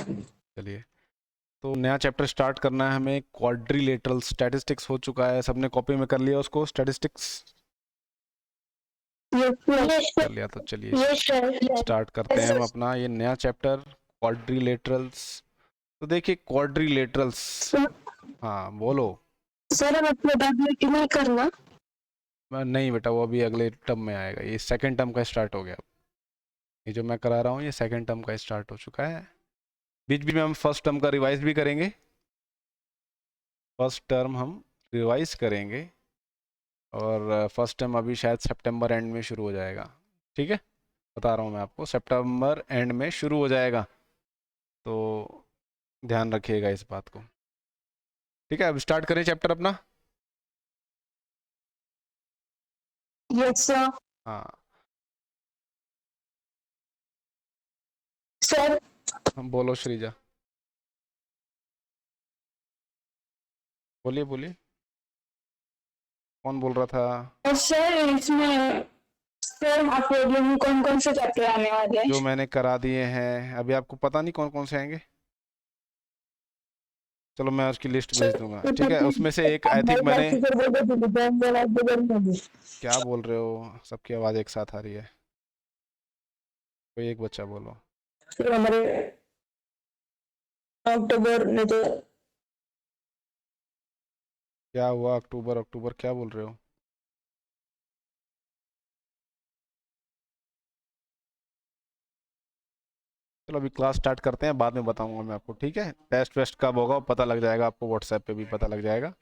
चलिए, तो नया चैप्टर स्टार्ट करना है हमें। क्वाड्रिलेटरल स्टैटिस्टिक्स हो चुका है, सबने कॉपी में कर लिया उसको, स्टैटिस्टिक्स कर लिया? तो चलिए स्टार्ट करते हैं हम अपना ये नया चैप्टर, क्वाड्रिलेटरल्स। तो देखिए क्वाड्रिलेटरल्स, हाँ बोलो। सर अब अपने डब्ल्यू नहीं करना। नहीं बेटा, वो अभी अगले टर्म में आएगा, ये सेकंड टर्म का स्टार्ट हो गया। ये जो मैं करा रहा हूँ ये सेकंड टर्म का स्टार्ट हो चुका है। बीच बीच में हम फर्स्ट टर्म का रिवाइज भी करेंगे, फर्स्ट टर्म हम रिवाइज करेंगे। और फर्स्ट टर्म अभी शायद सितंबर एंड में शुरू हो जाएगा, ठीक है? बता रहा हूँ मैं आपको, सितंबर एंड में शुरू हो जाएगा, तो ध्यान रखिएगा इस बात को, ठीक है? अब स्टार्ट करें चैप्टर अपना। Yes sir. हाँ सर हम बोलो श्रीजा, बोलिए बोलिए, कौन बोल रहा था? सर इसमें सर आपको कौन कौन से चैप्टर आने वाले हैं? जो मैंने करा दिए हैं, अभी आपको पता नहीं कौन कौन से आएंगे। चलो मैं उसकी लिस्ट भेज दूंगा, ठीक है? उसमें से एक आई थिंक मैंने, क्या बोल रहे हो, सबकी आवाज़ एक साथ आ रही है, कोई एक बच्चा बोलो। सर हमारे अक्टूबर में तो क्या हुआ? अक्टूबर अक्टूबर क्या बोल रहे हो? चलो अभी क्लास स्टार्ट करते हैं, बाद में बताऊंगा मैं आपको, ठीक है? टेस्ट वेस्ट कब होगा पता लग जाएगा आपको, व्हाट्सएप पे भी पता लग जाएगा।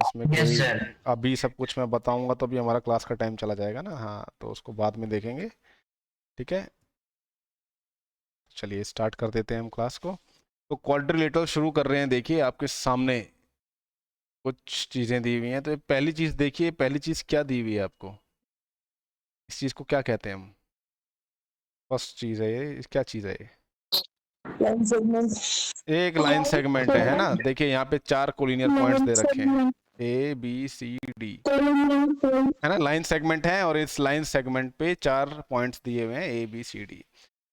इसमें यस कोई सर। अभी सब कुछ मैं बताऊंगा तो अभी हमारा क्लास का टाइम चला जाएगा ना, हाँ, तो उसको बाद में देखेंगे, ठीक है? चलिए स्टार्ट कर देते हैं हम क्लास को। तो क्वाड्रिलेटरल शुरू कर रहे हैं। देखिए आपके सामने कुछ चीज़ें दी हुई हैं, तो पहली चीज़ देखिए, पहली चीज़ क्या दी हुई है आपको, इस चीज़ को क्या कहते हैं हम? फर्स्ट चीज़ है ये, क्या चीज़ है ये? Line segment. एक लाइन सेगमेंट है ना? देखिए यहाँ पे 4 कोलिनियर पॉइंट्स दे रखे हैं, ए बी सी डी, है ना? लाइन सेगमेंट है और इस लाइन सेगमेंट पे 4 पॉइंट्स दिए हुए हैं, ए बी सी डी।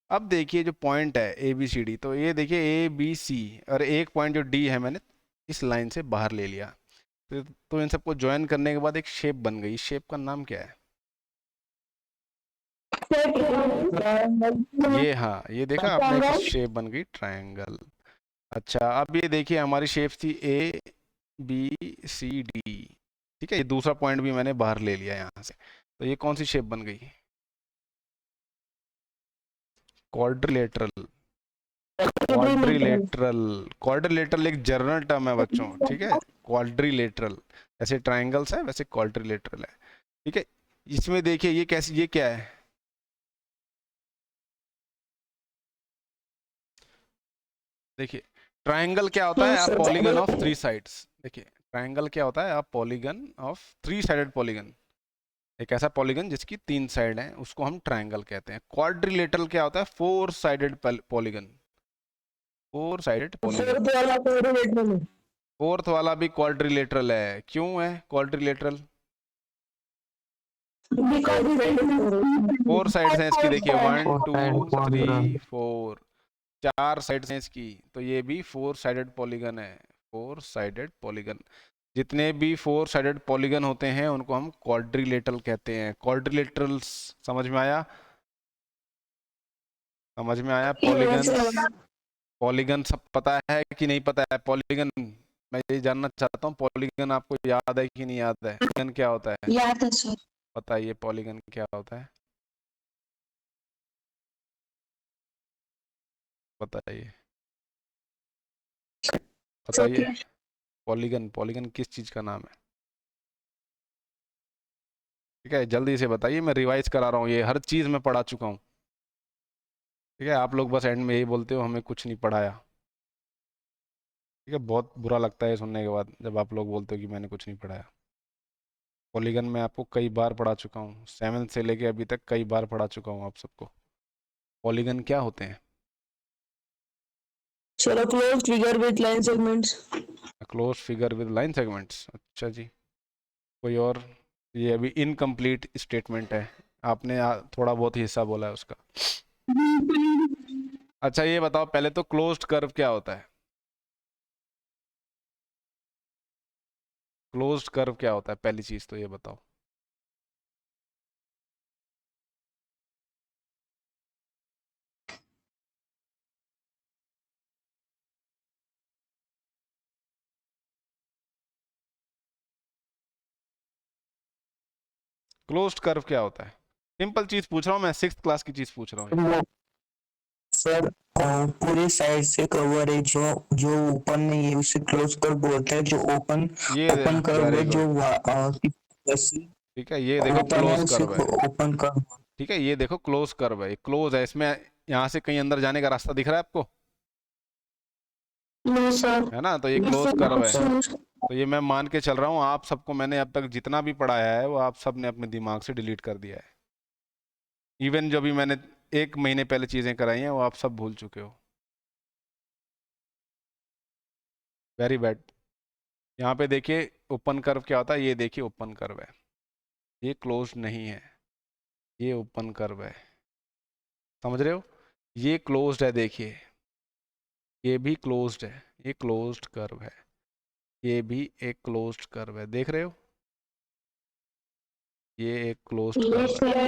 अब देखिए जो पॉइंट है ए बी सी डी, तो ये देखिए ए बी सी, और एक पॉइंट जो डी है मैंने इस लाइन से बाहर ले लिया। तो इन सबको ज्वाइन करने के बाद एक शेप बन गई। शेप का नाम क्या है? ये, हाँ, ये देखा आपने, एक शेप बन गई ट्रायंगल। अच्छा अब ये देखिए हमारी शेप थी ए बी सी डी, ठीक है? ये दूसरा पॉइंट भी मैंने बाहर ले लिया यहाँ से, तो ये कौन सी शेप बन गई? क्वाड्रिलेटरल। क्वाड्रिलेटरल, क्वाड्रिलेटरल एक जर्नल टर्म है बच्चों, ठीक है? क्वाड्रिलेटरल, ऐसे ट्रायंगल्स है वैसे क्वाड्रिलेटरल है, ठीक है? इसमें देखिए ये कैसी, ये क्या है? देखिए ट्रायंगल क्या होता है? आप पॉलीगन ऑफ 3 साइड्स। देखिए ट्रायंगल क्या होता है? आप पॉलीगन ऑफ 3 साइडेड पॉलीगन, एक ऐसा पॉलीगन जिसकी 3 साइड हैं उसको हम ट्रायंगल कहते हैं। क्वाड्रिलेटरल क्या होता है? 4 sided polygon, 4 sided polygon. Fourth वाला भी क्वाड्रिलेटरल है। क्यों है क्वाड्रिलेटरल? 4 साइड्स हैं इसकी, देखिए 1 2 3 4, 4 साइड्स हैं इसकी, तो ये भी 4 साइडेड पॉलीगन है। 4 साइडेड पॉलीगन, जितने भी 4 साइडेड पॉलीगन होते हैं उनको हम क्वाड्रिलेटरल कहते हैं। क्वाड्रिलेटरल समझ में आया? समझ में आया? पॉलीगन, पॉलीगन सब पता है कि नहीं पता है? पॉलीगन मैं ये जानना चाहता हूँ, पॉलीगन आपको याद है कि नहीं याद है? पॉलीगन क्या होता है? याद है सर। बताइए पॉलीगन क्या होता है, बताइए बताइए। पॉलीगन, पॉलीगन किस चीज का नाम है? ठीक है जल्दी से बताइए, मैं रिवाइज करा रहा हूँ, ये हर चीज मैं पढ़ा चुका हूँ, ठीक है? आप लोग बस एंड में यही बोलते हो हमें कुछ नहीं पढ़ाया, ठीक है? बहुत बुरा लगता है सुनने के बाद जब आप लोग बोलते हो कि मैंने कुछ नहीं पढ़ाया। पॉलीगन मैं आपको कई बार पढ़ा चुका हूँ, 7 से लेके अभी तक कई बार पढ़ा चुका हूँ आप सबको। पॉलीगन क्या होते हैं? चलो close figure with line segments. Close figure with line segments, अच्छा जी। कोई और? ये अभी इनकम्प्लीट स्टेटमेंट है, आपने थोड़ा बहुत ही हिस्सा बोला है उसका। अच्छा ये बताओ पहले तो क्लोज्ड कर्व क्या होता है? क्लोज्ड कर्व क्या होता है पहली चीज तो ये बताओ। क्लोज्ड कर्व क्या होता है? सिंपल चीज पूछ रहा हूँ मैं, 6th क्लास की चीज पूछ रहा हूँ। वो सर पूरी साइड से कवर है, जो जो ओपन नहीं है उसे क्लोज कर बोलते हैं, जो ओपन ये ओपन कर वेरी है गुड, जो ठीक है, ये देखो ओपन है क्लोज उसे कर्व है, ओपन कर। ठीक है, ये देखो क्लोज कर्व है, क्लोज है, इसमें यहाँ से कहीं अंदर जाने का रास्ता दिख रहा है आपको? No sir. है ना, तो ये क्लोज कर्व है। तो ये मैं मान के चल रहा हूँ आप सबको मैंने अब तक जितना भी पढ़ाया है वो आप सब ने अपने दिमाग से डिलीट कर दिया है। इवन जो भी मैंने 1 महीने पहले चीजें कराई हैं वो आप सब भूल चुके हो। Very bad. यहाँ पे देखिए ओपन कर्व क्या होता है, ये देखिए ओपन कर्व है, ये क्लोज नहीं है, ये ओपन कर्व है, समझ रहे हो? ये क्लोज्ड है, देखिए ये भी क्लोज्ड है, ये क्लोज्ड कर्व है, ये भी एक क्लोज्ड कर्व है, देख रहे हो? ये एक क्लोज्ड कर्व है,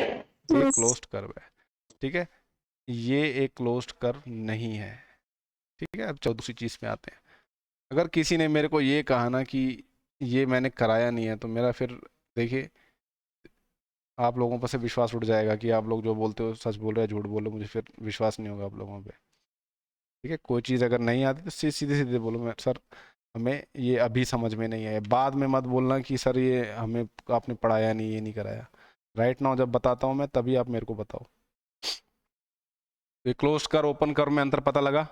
ये क्लोज्ड कर्व है, ठीक है, ये एक क्लोज्ड कर्व नहीं है, ठीक है। अब दूसरी चीज में आते हैं। अगर किसी ने मेरे को ये कहा ना कि ये मैंने कराया नहीं है तो मेरा फिर देखिए आप लोगों पर से विश्वास उठ जाएगा कि आप लोग जो बोलते हो सच बोल रहे हो झूठ बोल रहे हो, मुझे फिर विश्वास नहीं होगा आप लोगों पे, ठीक है। कोई चीज़ अगर नहीं आती तो सीधे सीधे बोलो मैं सर हमें ये अभी समझ में नहीं आया, बाद में मत बोलना कि सर ये हमें आपने पढ़ाया नहीं, ये नहीं कराया। राइट नाउ जब बताता हूँ मैं तभी आप मेरे को बताओ। ये क्लोज कर ओपन कर में अंतर पता लगा?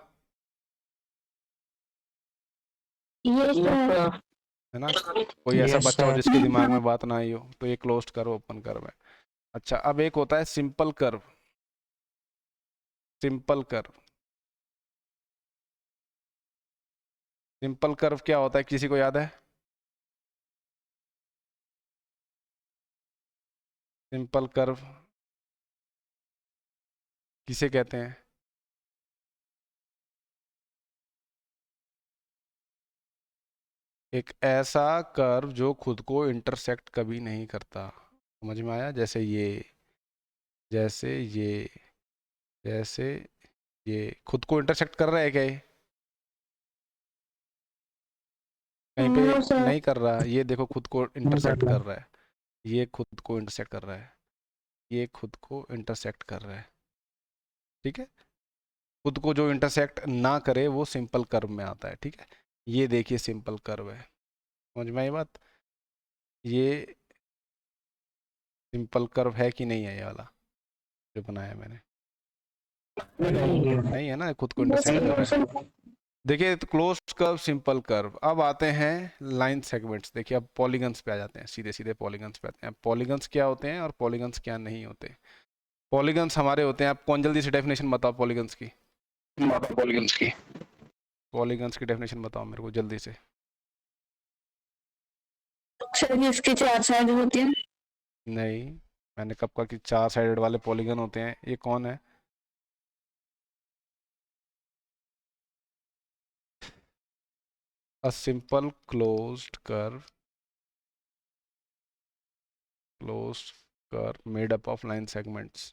है ना? कोई ऐसा Yes, बच्चा हो sir. जिसके दिमाग में बात ना आई हो, तो ये क्लोज कर ओपन कर में। अच्छा अब एक होता है simple curve, simple curve, simple curve क्या होता है किसी को याद है? सिंपल कर्व किसे कहते हैं? एक ऐसा कर्व जो खुद को इंटरसेक्ट कभी नहीं करता, समझ में आया? जैसे ये, जैसे ये, जैसे ये खुद को इंटरसेक्ट कर रहा है क्या? ये कहीं पे नहीं कर रहा, ये देखो खुद को इंटरसेक्ट कर रहा है, ये खुद को इंटरसेक्ट कर रहा है, ये खुद को इंटरसेक्ट कर रहा है, ठीक है। खुद को जो इंटरसेक्ट ना करे वो सिंपल कर्व में आता है, ठीक है। ये देखिए सिंपल कर्व है, समझ में आई बात? ये सिंपल कर्व है कि नहीं है ये वाला जो बनाया मैंने? नहीं है ना, खुद को इंटरसेक्ट कर रहा है। देखिए तो क्लोज कर्व सिंपल कर्व। अब आते हैं लाइन सेगमेंट्स। देखिए अब पॉलीगन्स पे आ जाते हैं, सीधे सीधे पॉलीगन्स पे आते हैं। पॉलीगन्स क्या होते हैं और पॉलीगन्स क्या नहीं होते? पॉलीगन्स हमारे होते हैं, आप कौन जल्दी से डेफिनेशन बताओ पॉलीगन्स की, पॉलीगन्स की डेफिनेशन बताओ मेरे को जल्दी से। सर इसकी 4 साइड होती है। नहीं, मैंने कब कहा कि 4 साइडेड वाले पॉलीगन होते हैं? ये कौन है? A simple closed curve made up of line segments,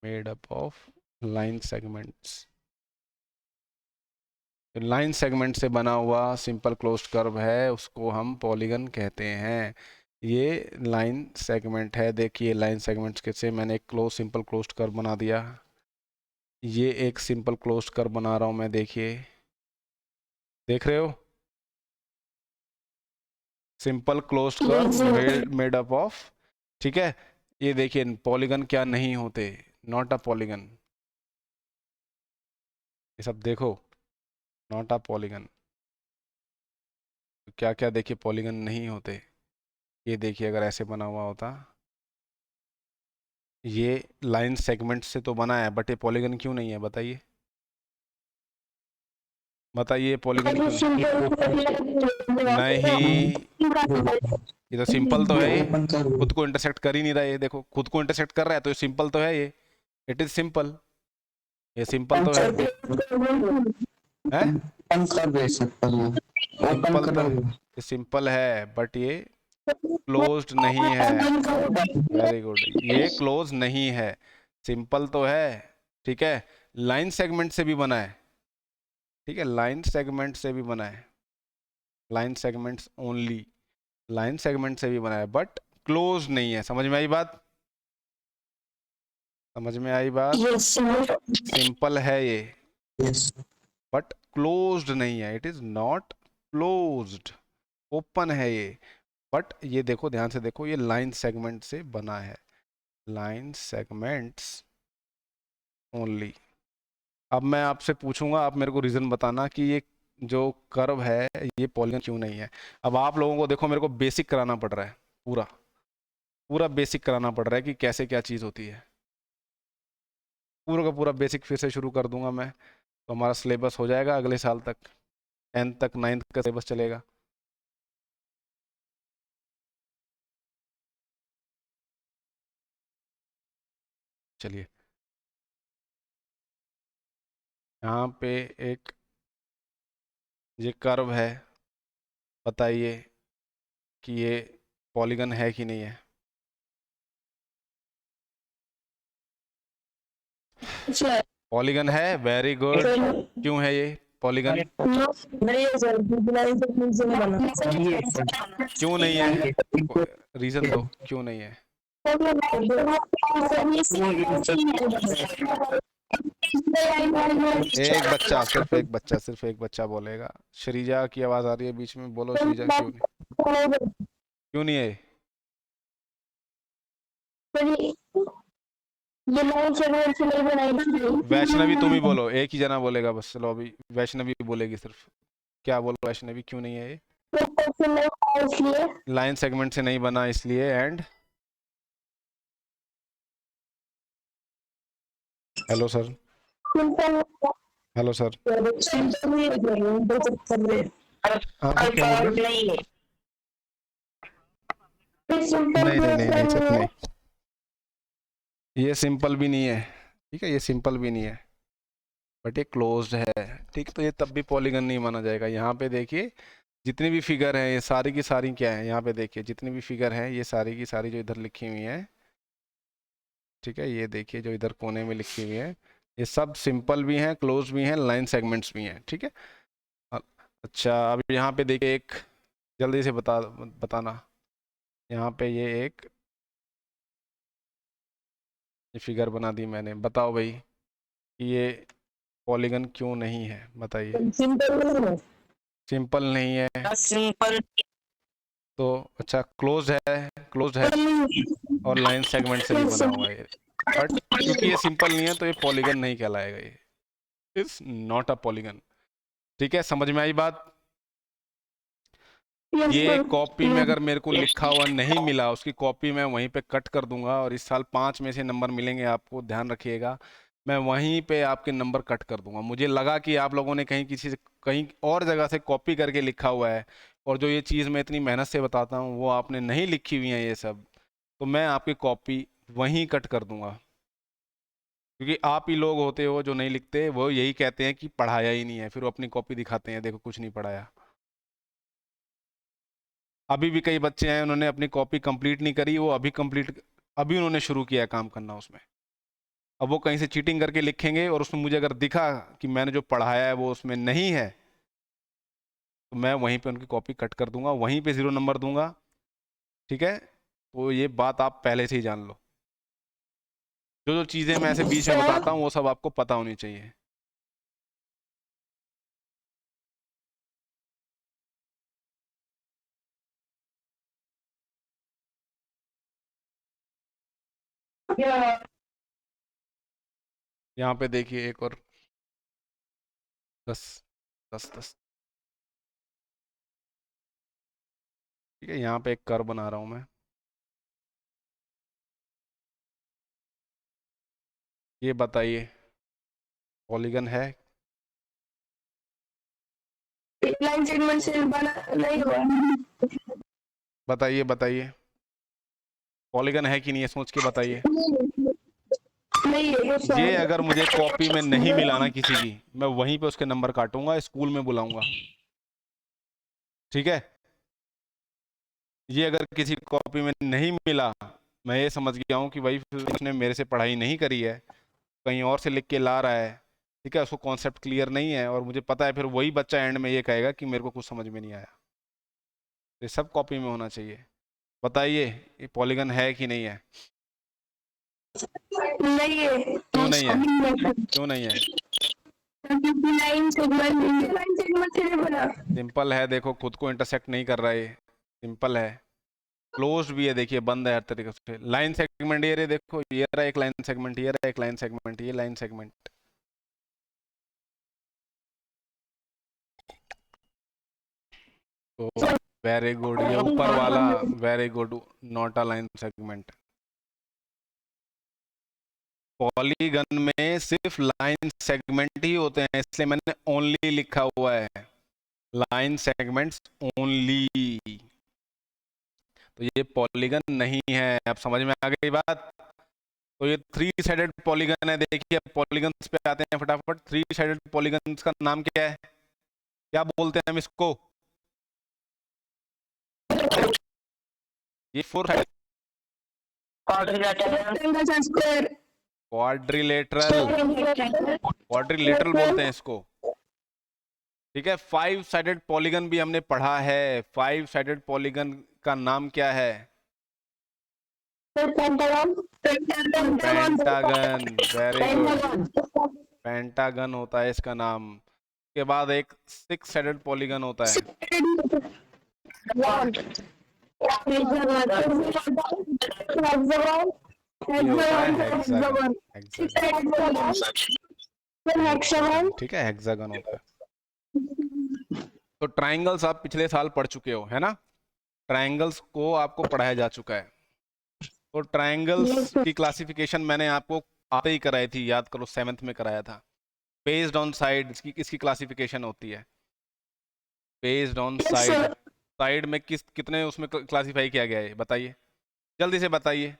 made up of line segments, line segment से बना हुआ सिंपल क्लोज्ड कर्व है, उसको हम पॉलीगन कहते हैं। ये लाइन सेगमेंट है, देखिए लाइन सेगमेंट्स के से मैंने एक सिंपल क्लोज्ड कर्व बना दिया। ये एक सिंपल क्लोज्ड कर्व बना रहा हूं मैं, देखिए, देख रहे हो? Simple closed curve made up of, ठीक है। ये देखिए पॉलीगन क्या नहीं होते, नॉट अ पॉलीगन, ये सब देखो, नॉट अ पॉलीगन। क्या क्या देखिए पॉलीगन नहीं होते। ये देखिए अगर ऐसे बना हुआ होता, ये लाइन सेगमेंट से तो बना है बट ये पॉलीगन क्यों नहीं है बताइए, बताइए पॉलीगन क्यों नहीं? ये तो सिंपल तो है, ये खुद को इंटरसेक्ट कर ही नहीं रहा है, ये देखो खुद को इंटरसेक्ट कर रहा है तो ये सिंपल तो है, ये इट इज सिंपल, ये सिंपल तो है, हैं? ओपन कर दे सकता हूँ, ओपन सिंपल तो करो। ये सिंपल है बट ये क्लोज्ड नहीं है। वेरी गुड, ये क्लोज नहीं है, सिंपल तो है, ठीक है। लाइन सेगमेंट से भी बना है, ठीक है, लाइन सेगमेंट से भी बना है, line segments only, line segment से भी बना है बट क्लोज नहीं है। समझ में आई बात? समझ में आई बात? सिंपल है ये यस बट क्लोज्ड नहीं है, it is not closed, open है ये। बट ये देखो, ध्यान से देखो, ये लाइन सेगमेंट से बना है, लाइन सेगमेंट्स ओनली। अब मैं आपसे पूछूंगा, आप मेरे को रीजन बताना कि ये जो कर्व है ये पॉलीगन क्यों नहीं है। अब आप लोगों को देखो, मेरे को बेसिक कराना पड़ रहा है, पूरा पूरा बेसिक कराना पड़ रहा है कि कैसे क्या चीज़ होती है। पूरा का पूरा बेसिक फिर से शुरू कर दूंगा मैं, तो हमारा सिलेबस हो जाएगा अगले साल तक, 10th तक 9th का सिलेबस चलेगा। चलिए, यहाँ पे एक ये कर्व है, बताइए कि ये पॉलीगन है कि नहीं है। पॉलीगन है, वेरी गुड। क्यों है ये पॉलीगन? क्यों नहीं है? रीजन दो, क्यों नहीं है? एक बच्चा, सिर्फ एक बच्चा बोलेगा। श्रीजा की आवाज आ रही है बीच में, बोलो श्रीजा, क्यों नहीं, क्यों नहीं है? वैष्णवी तुम ही बोलो, एक ही जना बोलेगा बस। चलो अभी वैष्णवी बोलेगी सिर्फ। क्या बोलो वैष्णवी, क्यों नहीं है ये? लाइन सेगमेंट से नहीं बना इसलिए, and hello sir, hello sir, नहीं नहीं नहीं नहीं सर, नहीं, ये सिंपल भी नहीं है, ठीक है, ये सिंपल भी नहीं है बट ये क्लोज्ड है, ठीक। तो ये तब भी पॉलीगन नहीं माना जाएगा। यहाँ पे देखिए, जितनी भी फिगर हैं ये सारी की सारी क्या है, यहाँ पे देखिए जितनी भी फिगर हैं ये सारी की सारी जो इधर लिखी हुई हैं, ठीक है, ये देखिए जो इधर कोने में लिखी हुई है, ये सब सिंपल भी हैं, क्लोज भी हैं, लाइन सेगमेंट्स भी हैं, ठीक है। अच्छा, अब यहाँ पे देखिए एक, जल्दी से बताना, यहाँ पे ये एक ये फिगर बना दी मैंने, बताओ भाई कि ये पॉलीगन क्यों नहीं है, बताइए। सिंपल नहीं है तो अच्छा, क्लोज है और लाइन सेगमेंट से भी बना हुआ है, बट क्योंकि ये सिंपल नहीं है तो ये पॉलीगन नहीं कहलाएगा, ये इज नॉट अ पॉलीगन, ठीक है। समझ में आई बात? ये कॉपी में अगर मेरे को लिखा हुआ नहीं मिला, उसकी कॉपी मैं वहीं पे कट कर दूंगा और इस साल 5 में से नंबर मिलेंगे आपको, ध्यान रखिएगा, मैं वहीं पे आपके नंबर कट कर दूंगा। मुझे लगा कि आप लोगों ने कहीं और जगह से कॉपी करके लिखा हुआ है, और जो ये चीज़ मैं इतनी मेहनत से बताता हूँ वो आपने नहीं लिखी हुई है ये सब, तो मैं आपकी कॉपी वहीं कट कर दूंगा। क्योंकि आप ही लोग होते हो जो नहीं लिखते, वो यही कहते हैं कि पढ़ाया ही नहीं है, फिर वो अपनी कॉपी दिखाते हैं, देखो कुछ नहीं पढ़ाया। अभी भी कई बच्चे हैं, उन्होंने अपनी कॉपी कंप्लीट नहीं करी, वो अभी उन्होंने शुरू किया है काम करना उसमें। अब वो कहीं से चीटिंग करके लिखेंगे और उसमें मुझे अगर दिखा कि मैंने जो पढ़ाया है वो उसमें नहीं है, तो मैं वहीं पे उनकी कॉपी कट कर दूंगा, वहीं पे 0 नंबर दूंगा, ठीक है। तो ये बात आप पहले से ही जान लो, जो जो चीज़ें मैं ऐसे बीच में बताता हूँ वो सब आपको पता होनी चाहिए। यहाँ पे देखिए एक और 10 10 10, ठीक है, यहाँ पे एक कर्व बना रहा हूँ मैं, ये बताइए पॉलीगन है? लाइन सेगमेंट से बना नहीं हुआ। बताइए पॉलीगन है कि नहीं है, सोच के बताइए। नहीं है ये अगर मुझे कॉपी में नहीं मिला ना किसी की, मैं वहीं पे उसके नंबर काटूंगा, स्कूल में बुलाऊंगा, ठीक है। ये अगर किसी कॉपी में नहीं मिला, मैं ये समझ गया हूँ कि भाई फिर उसने मेरे से पढ़ाई नहीं करी है, कहीं और से लिख के ला रहा है, ठीक है, उसको कॉन्सेप्ट क्लियर नहीं है, और मुझे पता है फिर वही बच्चा एंड में ये कहेगा कि मेरे को कुछ समझ में नहीं आया। ये सब कॉपी में होना चाहिए। बताइए ये पॉलीगन है कि नहीं है? नहीं है। क्यों नहीं है? क्यों नहीं है? लाइन सेगमेंट से बना। सिंपल है, देखो खुद को इंटरसेक्ट नहीं कर रहा है, सिंपल है। क्लोज भी है, देखिए बंद है हर तरीके से। लाइन सेगमेंट ये रहे, देखो ये रहा एक लाइन सेगमेंट, ये रहा एक लाइन सेगमेंट, ये लाइन सेगमेंट। तो वेरी गुड, ये ऊपर वाला very good, not a line segment. Polygon में सिर्फ लाइन सेगमेंट ही होते हैं, इसलिए मैंने ओनली लिखा हुआ है, लाइन सेगमेंट्स ओनली। तो ये पॉलीगन नहीं है। अब समझ में आ गई बात? तो ये 3 साइडेड पॉलीगन है। देखिए पॉलीगन्स पे आते हैं फटाफट। 3 साइडेड पॉलीगन्स का नाम क्या है? क्या बोलते हैं हम इसको? ये 4 साइडेड क्वाड्रिलेटरल, क्वाड्रिलेटरल बोलते हैं इसको, ठीक है। 5 साइडेड पॉलीगन भी हमने पढ़ा है। 5 साइडेड पॉलीगन का नाम क्या है? पेंटागन, वेरी गुड, पेंटागन होता है इसका नाम। के बाद एक 6 साइडेड पॉलीगन होता है, ये होता है हेक्सागन, हेक्सागन, ठीक है, हेक्सागन होता है। तो ट्राइंगल्स आप पिछले साल पढ़ चुके हो, है ना? ट्राइंगल्स को आपको पढ़ाया जा चुका है। तो ट्राइंगल्स की क्लासिफिकेशन मैंने आपको आते ही कराई थी, याद करो, 7th में कराया था। बेस्ड ऑन साइड इसकी क्लासिफिकेशन होती है। बेस्ड ऑन साइड, साइड में कितने उसमें क्लासिफाई किया गया है, बताइए जल्दी से बताइए,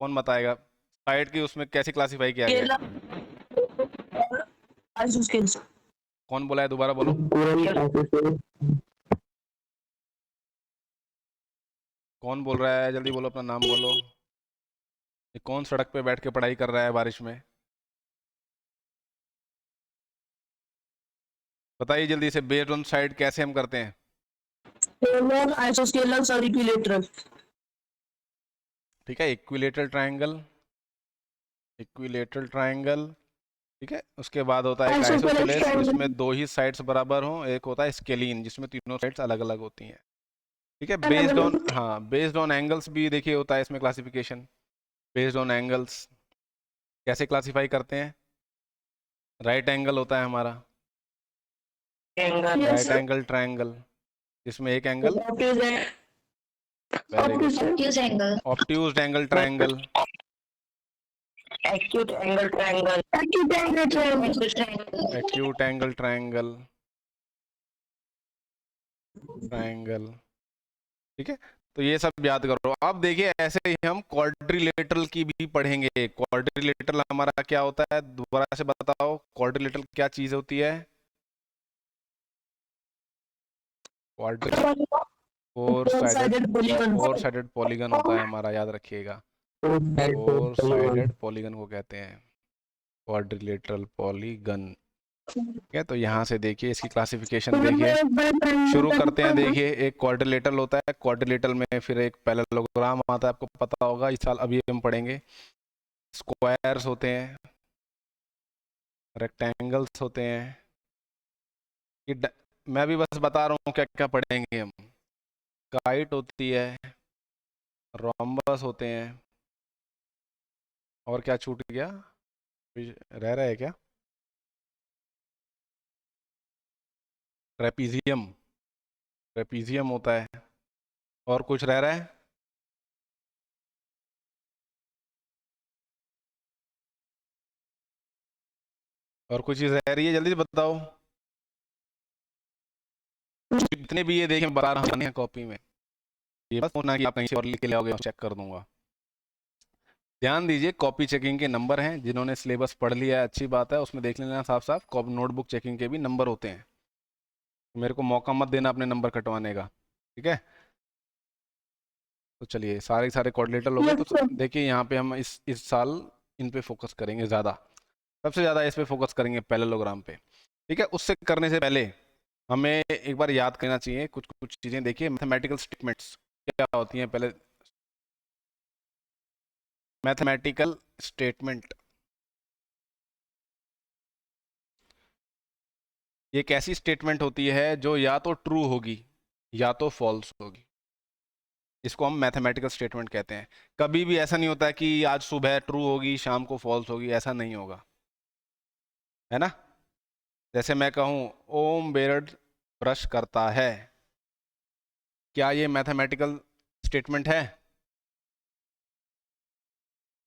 कौन बताएगा? साइड की उसमें कैसे क्लासिफाई किया गया है? कौन बोला है? दोबारा बोलो। कौन बोल रहा है? जल्दी बोलो, अपना नाम बोलो। ये कौन सड़क पे बैठ के पढ़ाई कर रहा है बारिश में? बताइए जल्दी से, बेस्ड ऑन साइड कैसे हम करते हैं? ठीक है, इक्विलेटरल ट्रायंगल, इक्विलेटरल ट्रायंगल, ठीक है। उसके बाद होता है एक आइसोसेलेस, जिसमें 2 ही साइड्स बराबर हों। एक होता है स्केलीन, जिसमें तीनों साइड्स अलग अलग होती हैं, ठीक है। बेस्ड ऑन, हाँ, बेस्ड ऑन एंगल्स भी देखिए होता है इसमें क्लासिफिकेशन। बेस्ड ऑन एंगल्स कैसे क्लासिफाई करते हैं? राइट एंगल होता है हमारा, राइट एंगल ट्रायंगल, जिसमें एक angle, obtuse angle, obtused angle triangle, acute angle triangle, acute angle triangle, triangle, ठीक है। तो ये सब याद करो। अब देखिए ऐसे ही हम क्वाड्रिलेटरल की भी पढ़ेंगे। क्वाड्रिलेटरल हमारा क्या होता है, दोबारा से बताओ, क्वाड्रिलेटरल क्या चीज होती है? क्वाड्रिलेटरल 4 साइडेड पॉलीगन होता है हमारा, याद रखिएगा। 4 साइडेड पॉलीगन को कहते हैं क्वाड्रिलेटरल पॉलीगन, ठीक है। तो यहाँ से देखिए इसकी क्लासिफिकेशन देखिए, शुरू करते हैं। देखिए एक क्वाड्रिलेटरल होता है, क्वाड्रिलेटरल में फिर एक पैरेललोग्राम आता है, आपको पता होगा, इस साल अभी हम पढ़ेंगे। स्क्वायर्स होते हैं, रेक्टेंगल्स होते हैं, कि मैं भी बस बता रहा हूँ क्या क्या पढ़ेंगे हम। काइट होती है, रोम्बस होते हैं, और क्या छूट गया, रह रहा है क्या? ट्रेपीजियम, ट्रेपीजियम होता है, और कुछ रह रहा है? और कुछ चीज रह रही है, जल्दी से बताओ। जितने भी ये देखें बता रहा हूँ कॉपी में, ये बस ना कि आप कहीं से और लिख के लाओगे, चेक कर दूंगा। ध्यान दीजिए, कॉपी चेकिंग के नंबर हैं। जिन्होंने सिलेबस पढ़ लिया है अच्छी बात है, उसमें देख लेना साफ साफ। नोटबुक चेकिंग के भी नंबर होते हैं। मेरे को मौका मत देना अपने नंबर कटवाने का, ठीक है। तो चलिए, सारे सारे कोऑर्डिनेटर लोग हैं। तो देखिए यहाँ पे हम इस साल इन पे फोकस करेंगे ज़्यादा, सबसे ज़्यादा इस पे फोकस करेंगे पैरेललोग्राम पे, ठीक है। उससे करने से पहले हमें एक बार याद करना चाहिए कुछ कुछ चीज़ें। देखिए, मैथमेटिकल स्टेटमेंट्स क्या होती हैं पहले। मैथमेटिकल स्टेटमेंट ये एक ऐसी स्टेटमेंट होती है जो या तो ट्रू होगी या तो फॉल्स होगी। इसको हम मैथमेटिकल स्टेटमेंट कहते हैं। कभी भी ऐसा नहीं होता है कि आज सुबह ट्रू होगी शाम को फॉल्स होगी, ऐसा नहीं होगा, है ना। जैसे मैं कहूँ ओम बेरड ब्रश करता है, क्या ये मैथमेटिकल स्टेटमेंट है?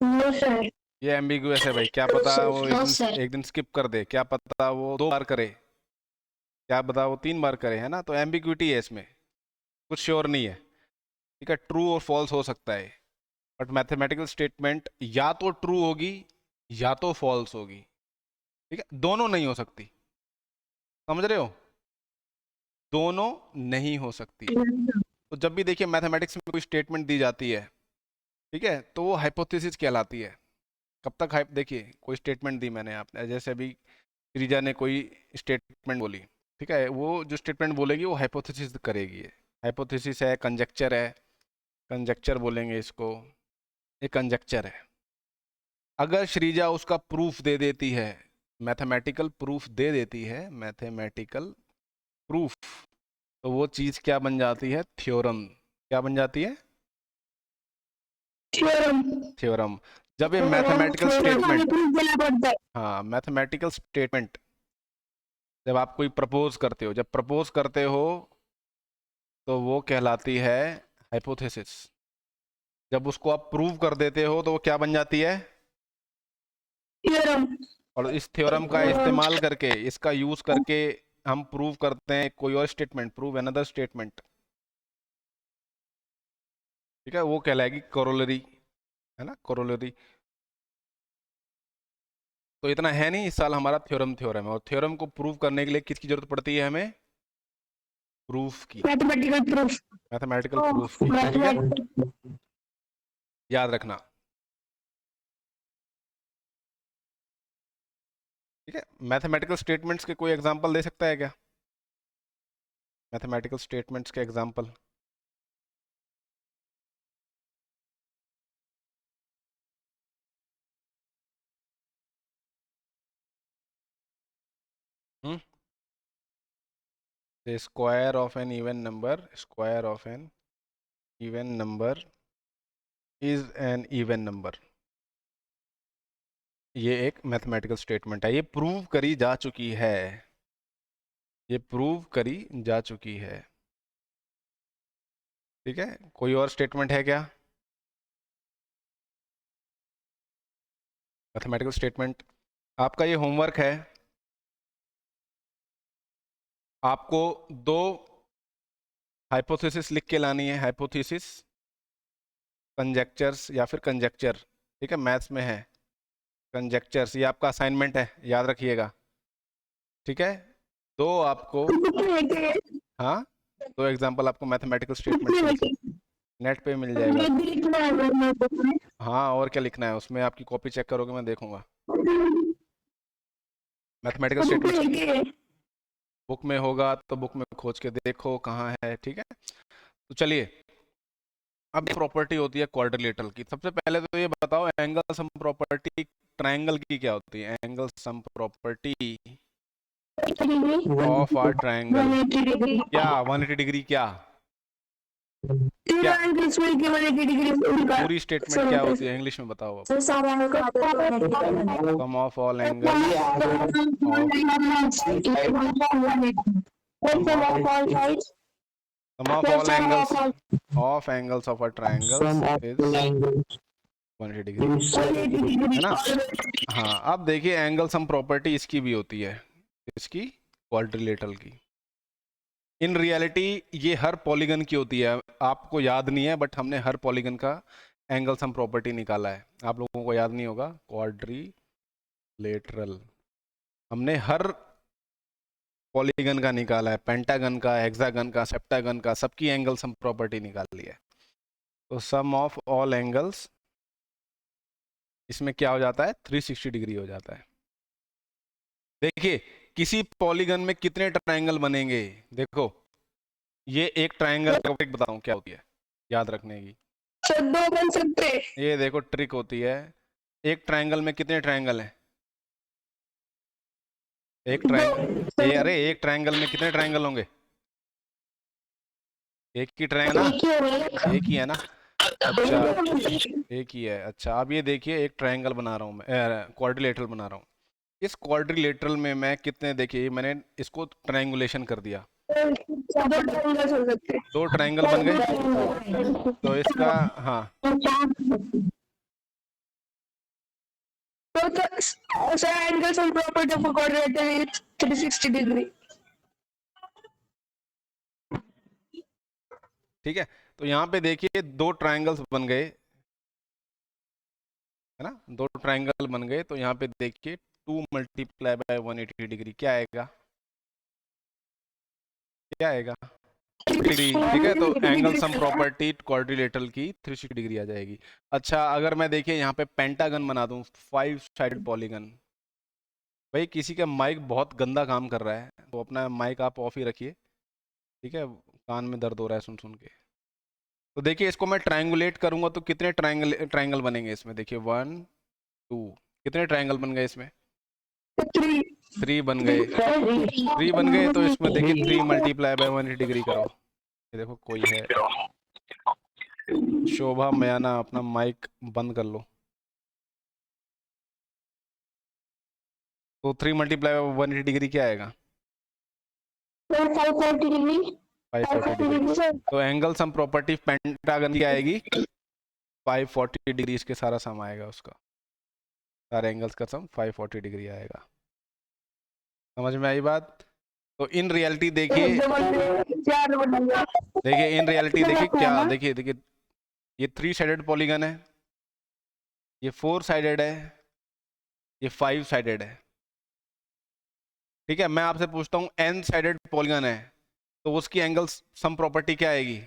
No sir. ये एम्बिगुअस है भाई। क्या पता वो एक दिन स्किप कर दे, क्या पता वो 2 बार करे, क्या पता वो 3 बार करे, है ना। तो एम्बिग्विटी है इसमें, कुछ श्योर नहीं है, ठीक है। ट्रू और फॉल्स हो सकता है, बट मैथमेटिकल स्टेटमेंट या तो ट्रू होगी या तो फॉल्स होगी, ठीक है। दोनों नहीं हो सकती, समझ रहे हो, दोनों नहीं हो सकती। तो जब भी देखिए मैथमेटिक्स में कोई स्टेटमेंट दी जाती है, ठीक है, तो वो हाइपोथेसिस कहलाती है। कब तक देखिए, कोई स्टेटमेंट दी मैंने, आपने जैसे अभी श्रीजा ने कोई स्टेटमेंट बोली, ठीक है, वो जो स्टेटमेंट बोलेगी वो हाइपोथेसिस करेगी। हाइपोथेसिस है, कंजेक्चर है, कंजेक्चर बोलेंगे इसको, ये कंजेक्चर है। अगर श्रीजा उसका प्रूफ दे देती है, मैथमेटिकल प्रूफ दे देती है, मैथमेटिकल प्रूफ, तो वो चीज क्या बन जाती है? थ्योरम। क्या बन जाती है? थ्योरम। थ्योरम। जब ये मैथमेटिकल स्टेटमेंट, हाँ, मैथमेटिकल स्टेटमेंट जब आप कोई प्रपोज करते हो, जब प्रपोज करते हो तो वो कहलाती है हाइपोथेसिस। जब उसको आप प्रूव कर देते हो तो वो क्या बन जाती है? थ्योरम। और इस थ्योरम का इस्तेमाल करके, इसका यूज करके हम प्रूव करते हैं कोई और स्टेटमेंट, प्रूव अनदर स्टेटमेंट, ठीक है, वो कहलाएगी कोरोलरी, है ना, कोरोलरी। तो इतना है नहीं, इस साल हमारा थ्योरम है। और थ्योरम को प्रूव करने के लिए किसकी जरूरत पड़ती है हमें? प्रूफ की, मैथमेटिकल प्रूफ। मैथमेटिकल प्रूफ की, ठीक है, याद रखना, ठीक है। मैथमेटिकल स्टेटमेंट्स के कोई एग्जांपल दे सकता है क्या? मैथमेटिकल स्टेटमेंट्स के example. The square of an even number, square of an even number is an even number। ये एक मैथमेटिकल स्टेटमेंट है, ये प्रूव करी जा चुकी है, ये प्रूव करी जा चुकी है, ठीक है। कोई और स्टेटमेंट है क्या मैथमेटिकल स्टेटमेंट? आपका ये होमवर्क है, आपको 2 हाइपोथेसिस लिख के लानी है। हाइपोथेसिस, कंजेक्चर्स या फिर कंजेक्चर, ठीक है, मैथ्स में है कंजेक्चर्स। ये आपका असाइनमेंट है, याद रखिएगा, ठीक है। 2 आपको, हाँ, 2 एग्जांपल आपको मैथमेटिकल स्टेटमेंट नेट पे मिल जाएगा। हाँ, और क्या लिखना है उसमें? आपकी कॉपी चेक करोगे, मैं देखूंगा। मैथमेटिकल स्टेटमेंट बुक में होगा तो बुक में खोज के देखो कहाँ है, ठीक है। तो चलिए, अब प्रॉपर्टी होती है क्वाड्रिलेटरल की। सबसे पहले तो ये बताओ, एंगल सम प्रॉपर्टी ट्रायंगल की क्या होती है? Angle sum property of a triangle क्या? 180 डिग्री क्या? क्या पूरी स्टेटमेंट क्या होती है? इंग्लिश में बताओ अब। Sum of all angle sum of all angles of angles of a triangle is 180 degree, है ना। हाँ, अब देखिए एंगल सम प्रॉपर्टी इसकी भी होती है, इसकी क्वाड्रिलेटरल की। इन रियलिटी ये हर पॉलीगन की होती है, आपको याद नहीं है, बट हमने हर पॉलीगन का एंगल सम प्रॉपर्टी निकाला है, आप लोगों को याद नहीं होगा, क्वाड्रिलेटरल हमने हर पॉलीगन का निकाला है, पेंटागन का, हेक्सागन का, सेप्टागन का, सबकी एंगल सम प्रॉपर्टी निकाल ली है। तो सम ऑफ ऑल एंगल्स इसमें क्या हो जाता है, 360 डिग्री हो जाता है। देखिए किसी पॉलीगन में कितने ट्रायंगल बनेंगे, देखो ये एक ट्रायंगल का ट्रिक बताऊं क्या होती है याद रखने की। सर 2 बन सकते हैं। ये देखो ट्रिक होती है, एक ट्रायंगल में कितने ट्रायंगल हैं, एक ट्रायंगल, अरे एक ट्रायंगल में कितने ट्रायंगल होंगे, एक ही ट्रायंगल ना, एक ही है ना, अच्छा एक ही है। अच्छा अब ये देखिए एक ट्रायंगल बना रहा हूँ मैं, क्वाड्रिलेटरल बना रहा हूँ। इस क्वाड्रिलेटरल में मैं कितने, देखिए मैंने इसको ट्रायंगुलेशन कर दिया, 2 ट्रायंगल बन गए। तो इसका हाँ So angle sum property of a quadrilateral is 360 degree. ठीक है, तो यहाँ पे देखिए 2 ट्रायंगल्स बन गए है ना, 2 ट्रायंगल बन गए। तो यहाँ पे देखिए 2 मल्टीप्लाई बाय 180 डिग्री क्या आएगा, क्या आएगा डिग्री। ठीक है, तो एंगल सम प्रॉपर्टी क्वाड्रिलेटरल की 360 डिग्री आ जाएगी। अच्छा अगर मैं देखिए यहाँ पे पेंटागन बना दूं, 5 साइडेड पॉलीगन, भाई किसी का माइक बहुत गंदा काम कर रहा है तो अपना माइक आप ऑफ ही रखिए, ठीक है, कान में दर्द हो रहा है सुन सुन के। तो देखिए इसको मैं ट्रायंगुलेट करूंगा तो कितने ट्रायंगल बनेंगे इसमें, देखिए 1 2, कितने ट्रायंगल बन गए इसमें, 3 बन गए, 3 बन गए। तो इसमें देखिए 3 मल्टीप्लाई बाय 180 डिग्री करो, ये देखो कोई है, शोभा मयाना अपना माइक बंद कर लो। तो 3 मल्टीप्लाई बाय 180 डिग्री क्या आएगा, 540 degree. 540 डिग्री। तो एंगल सम प्रॉपर्टी पेंटागन की आएगी 540 डिग्री, इसके सारा सम आएगा उसका, सारे एंगल्स का सम 540 डिग्री आएगा। समझ में आई बात। तो इन रियलिटी देखिए, देखिए इन रियलिटी देखिए क्या, देखिए देखिए ये 3 साइडेड पॉलीगन है, ये 4 साइडेड है, ये 5 साइडेड है। ठीक है, मैं आपसे पूछता हूँ n साइडेड पॉलीगन है तो उसकी एंगल सम प्रॉपर्टी क्या आएगी,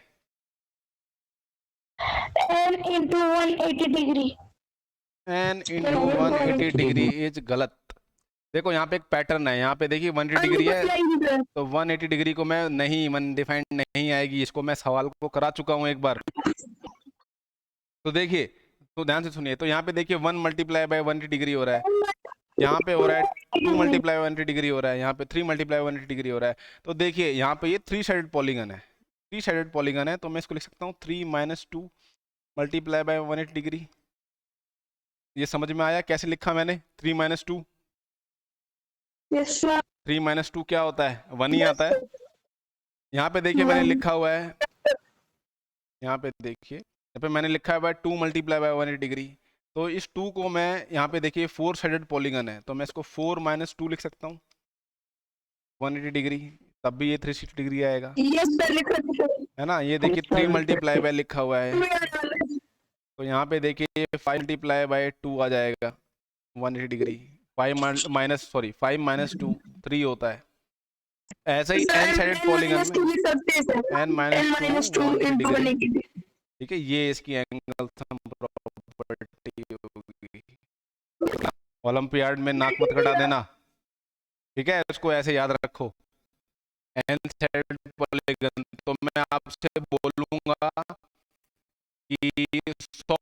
n into 180 degree. n into 180 degree is गलत। देखो यहाँ पे एक पैटर्न है, यहाँ पे देखिए 180 डिग्री है तो 180 डिग्री को मैं नहीं, मन डिफाइंड नहीं आएगी, इसको मैं सवाल को करा चुका हूँ एक बार। तो देखिए, तो ध्यान से सुनिए, तो यहाँ पे देखिए 1 मल्टीप्लाई बाय 180 डिग्री हो रहा है, यहाँ पे हो रहा है 2 मल्टीप्लाई 180 डिग्री हो रहा है, यहाँ पे 3 मल्टीप्लाई 180 डिग्री हो रहा है। तो देखिए यहाँ पे ये 3 साइडेड पॉलीगन है, 3 साइडेड पॉलीगन है, तो मैं इसको लिख सकता हूँ 3 माइनस 2 मल्टीप्लाई बाय 180 डिग्री। ये समझ में आया कैसे लिखा मैंने, 3 माइनस 2, Yes, sir. 3 माइनस 2 क्या होता है, 1 ही आता है। यहाँ पे देखिए मैंने लिखा हुआ है, यहाँ पे देखिए यहाँ पे मैंने लिखा हुआ है 2 मल्टीप्लाई बाय 180 डिग्री। तो इस 2 को मैं यहाँ पे देखिए 4 साइडेड पॉलीगन है तो मैं इसको 4 माइनस 2 लिख सकता हूँ 180 डिग्री, तब भी ये 360 डिग्री आएगा, Yes, sir. लिखो, लिखो. है ना। ये देखिए 3 मल्टीप्लाई बाय लिखा हुआ है, तो यहाँ पे देखिए 5 मल्टीप्लाई बाय 2 आ जाएगा 180 डिग्री, 5 माइनस सॉरी 5 माइनस 2 3 होता है। ऐसे ही n साइडेड पॉलीगन में n माइनस 2 180 डिग्री, ठीक है, ये इसकी एंगल सम प्रॉपर्टी होगी। ओलंपियाड में नाक मत कटा देना, ठीक है, इसको ऐसे याद रखो, n साइडेड पॉलीगन। तो मैं आपसे बोलूंगा कि 100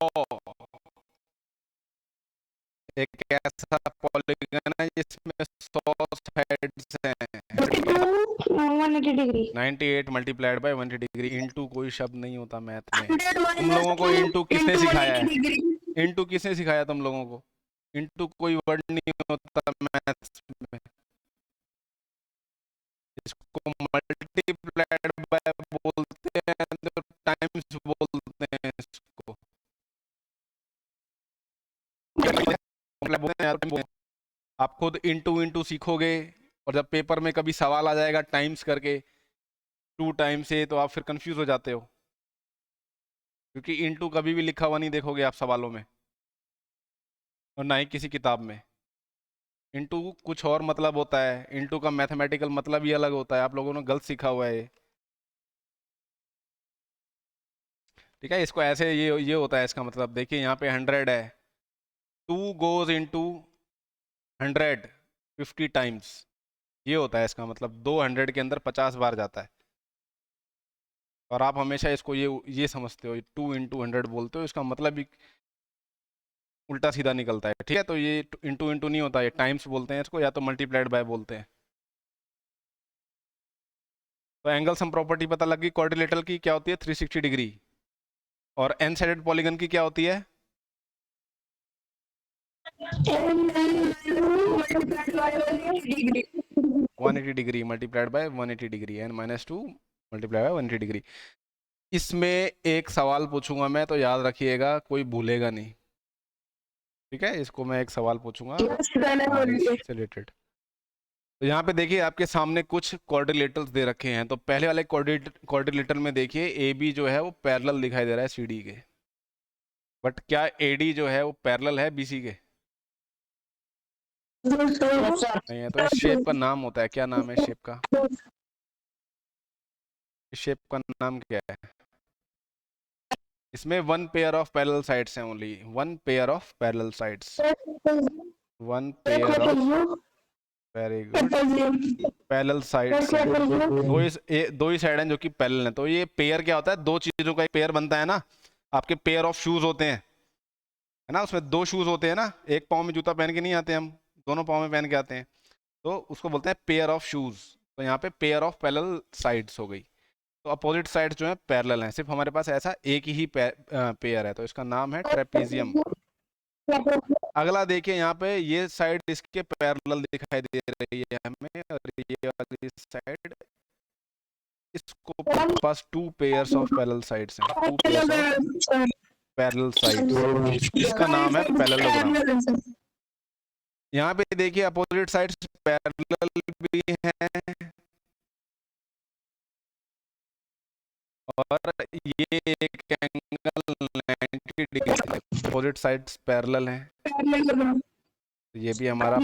एक ऐसा पॉलीगन है जिसमें 100 साइड्स हैं, 180 degree. 98 multiplied by 180 degree. Into कोई शब्द नहीं होता मैथ में, तुम लोगों को इनटू किसने सिखाया है, इनटू किसने सिखाया तुम लोगों को, इनटू कोई वर्ड नहीं होता मैथ्स में, इसको मल्टीप्लाइड बाय बोलते हैं तो टाइम्स बोलते हैं इसको, आप खुद इनटू इनटू सीखोगे और जब पेपर में कभी सवाल आ जाएगा टाइम्स करके 2 टाइम्स से तो आप फिर कंफ्यूज हो जाते हो। क्योंकि इनटू कभी भी लिखा हुआ नहीं देखोगे आप सवालों में, और ना ही किसी किताब में। इनटू कुछ और मतलब होता है, इनटू का मैथमेटिकल मतलब ही अलग होता है, आप लोगों ने गलत सीखा हुआ है ये। ठीक है, इसको ऐसे ये होता है इसका मतलब। देखिए यहाँ पे 100 है, 2 गोज इनटू 100 50 टाइम्स, ये होता है इसका मतलब। 200 के अंदर 50 बार जाता है, और आप हमेशा इसको ये समझते हो, 2 इंटू 100 बोलते हो, इसका मतलब भी उल्टा सीधा निकलता है। ठीक है, तो ये इंटू इंटू नहीं होता, ये टाइम्स बोलते हैं इसको, या तो मल्टीप्लाइड बाय बोलते हैं। तो एंगल सम प्रॉपर्टी पता लगी। क्वाड्रिलेटरल की क्या होती है? 360 डिग्री। और एन साइडेड पॉलीगन की क्या होती है? 180 degree multiplied by 180 degree, n minus 2 multiplied by 180 degree. इसमें एक सवाल पूछूंगा मैं, तो याद रखिएगा, कोई भूलेगा नहीं। ठीक है, इसको मैं एक सवाल पूछूंगा से रिलेटेड। तो यहाँ पे देखिए आपके सामने कुछ क्वाड्रिलेटरल्स दे रखे हैं। तो पहले वाले क्वाड्रिलेटर में देखिए ए बी जो है वो पैरेलल दिखाई दे रहा है सी डी के, बट क्या ए डी जो है वो पैरेलल है बी सी के? नहीं है। तो इस शेप का नाम होता है, क्या नाम है शेप का? इस शेप का नाम क्या है? इसमें 1 पेयर ऑफ पैरेलल साइड्स हैं, only 1 pair of parallel sides, 1 pair of, very good, parallel sides हैं। दो ही साइड हैं जो कि पैरेलल हैं। तो ये पेयर क्या होता है? दो चीजों का एक पेयर बनता है ना। आपके पेयर ऑफ शूज होते हैं, है ना, उसमें 2 शूज होते हैं ना, एक पाँव में जूता पहन के नहीं आते हम, दोनों पाँव में पहन के आते हैं, तो उसको बोलते हैं पेयर ऑफ शूज। तो यहाँ पे पेयर ऑफ पैरेलल साइड्स हो गई। तो अपोजिट साइड्स जो है पैरेलल हैं, सिर्फ हमारे पास ऐसा एक ही पेयर है, तो इसका नाम है ट्रेपीजियम। अगला देखिए, यहाँ पे ये साइड इसके पैरेलल दिखाई दे रही है हमें, और ये वाली साइड, इसको पास 2 पेयर्स ऑफ पैरेलल साइड्स हैं, 2 पेयर्स ऑफ पैरेलल साइड्स, इसका नाम है पैरेललोग्राम। यहाँ पे देखिए अपोजिट साइड्स पैरेलल भी हैं, और ये एक angle 90 degree, opposite sides parallel हैं, तो ये भी हमारा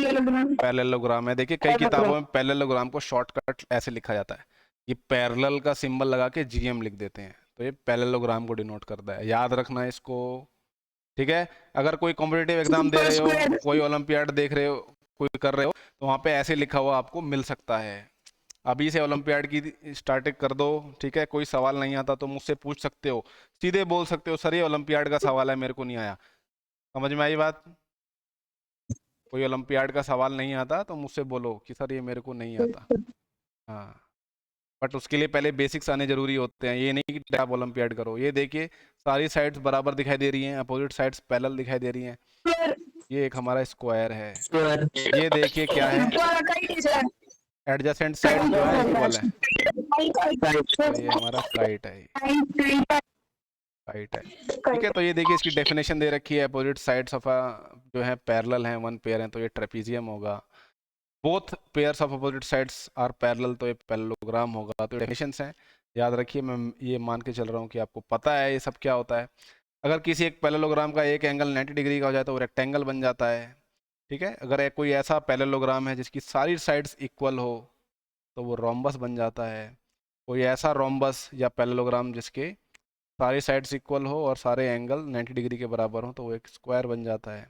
पैरेललोग्राम है। देखिए कई किताबों में पैरेललोग्राम को शॉर्टकट ऐसे लिखा जाता है, ये पैरेलल का सिंबल लगा के जीएम लिख देते हैं, तो ये पैरेललोग्राम को डिनोट करता है, याद रखना इसको। ठीक है, अगर कोई कॉम्पिटिटिव एग्जाम दे रहे हो, कोई ओलंपियाड देख रहे हो, कोई कर रहे हो, तो वहाँ पे ऐसे लिखा हुआ आपको मिल सकता है। अभी से ओलंपियाड की स्टार्टिंग कर दो। ठीक है, कोई सवाल नहीं आता तो मुझसे पूछ सकते हो, सीधे बोल सकते हो, सर ये ओलंपियाड का सवाल है, मेरे को नहीं आया। समझ में आई बात? कोई ओलंपियाड का सवाल नहीं आता तो मुझसे बोलो कि सर ये मेरे को नहीं आता। हाँ, बट उसके लिए पहले बेसिक्स आने जरूरी होते हैं, ये नहीं कि आप ओलंपियाड करो। ये देखिए सारी साइड्स बराबर दिखाई दे रही हैं, अपोजिट साइड्स पैरेलल दिखाई दे रही हैं। ये एक हमारा स्क्वायर है। ये देखिए क्या है, एडजेसेंट साइड जो है इक्वल है, तो ये हमारा काइट है, काइट है। ठीक है, तो ये देखिए इसकी डेफिनेशन दे रखी है, अपोजिट साइड्स ऑफ जो है पैरेलल हैं, 1 पेयर है, तो ये ट्रेपीजियम होगा। Both pairs of opposite sides are parallel, तो ये पैरेललोग्राम होगा। तो डेफिनेशंस हैं, याद रखिए। मैं ये मान के चल रहा हूँ कि आपको पता है ये सब क्या होता है। अगर किसी एक पैरेललोग्राम का एक एंगल 90 डिग्री का हो जाए तो वो रेक्टेंगल बन जाता है। ठीक है, अगर कोई ऐसा पैरेललोग्राम है जिसकी सारी साइड्स इक्वल हो तो वो रोम्बस बन जाता है। कोई ऐसा रोम्बस या पैरेललोग्राम जिसके सारी साइड्स इक्वल हो और सारे एंगल 90 डिग्री के बराबर हो तो वो एक स्क्वायर बन जाता है।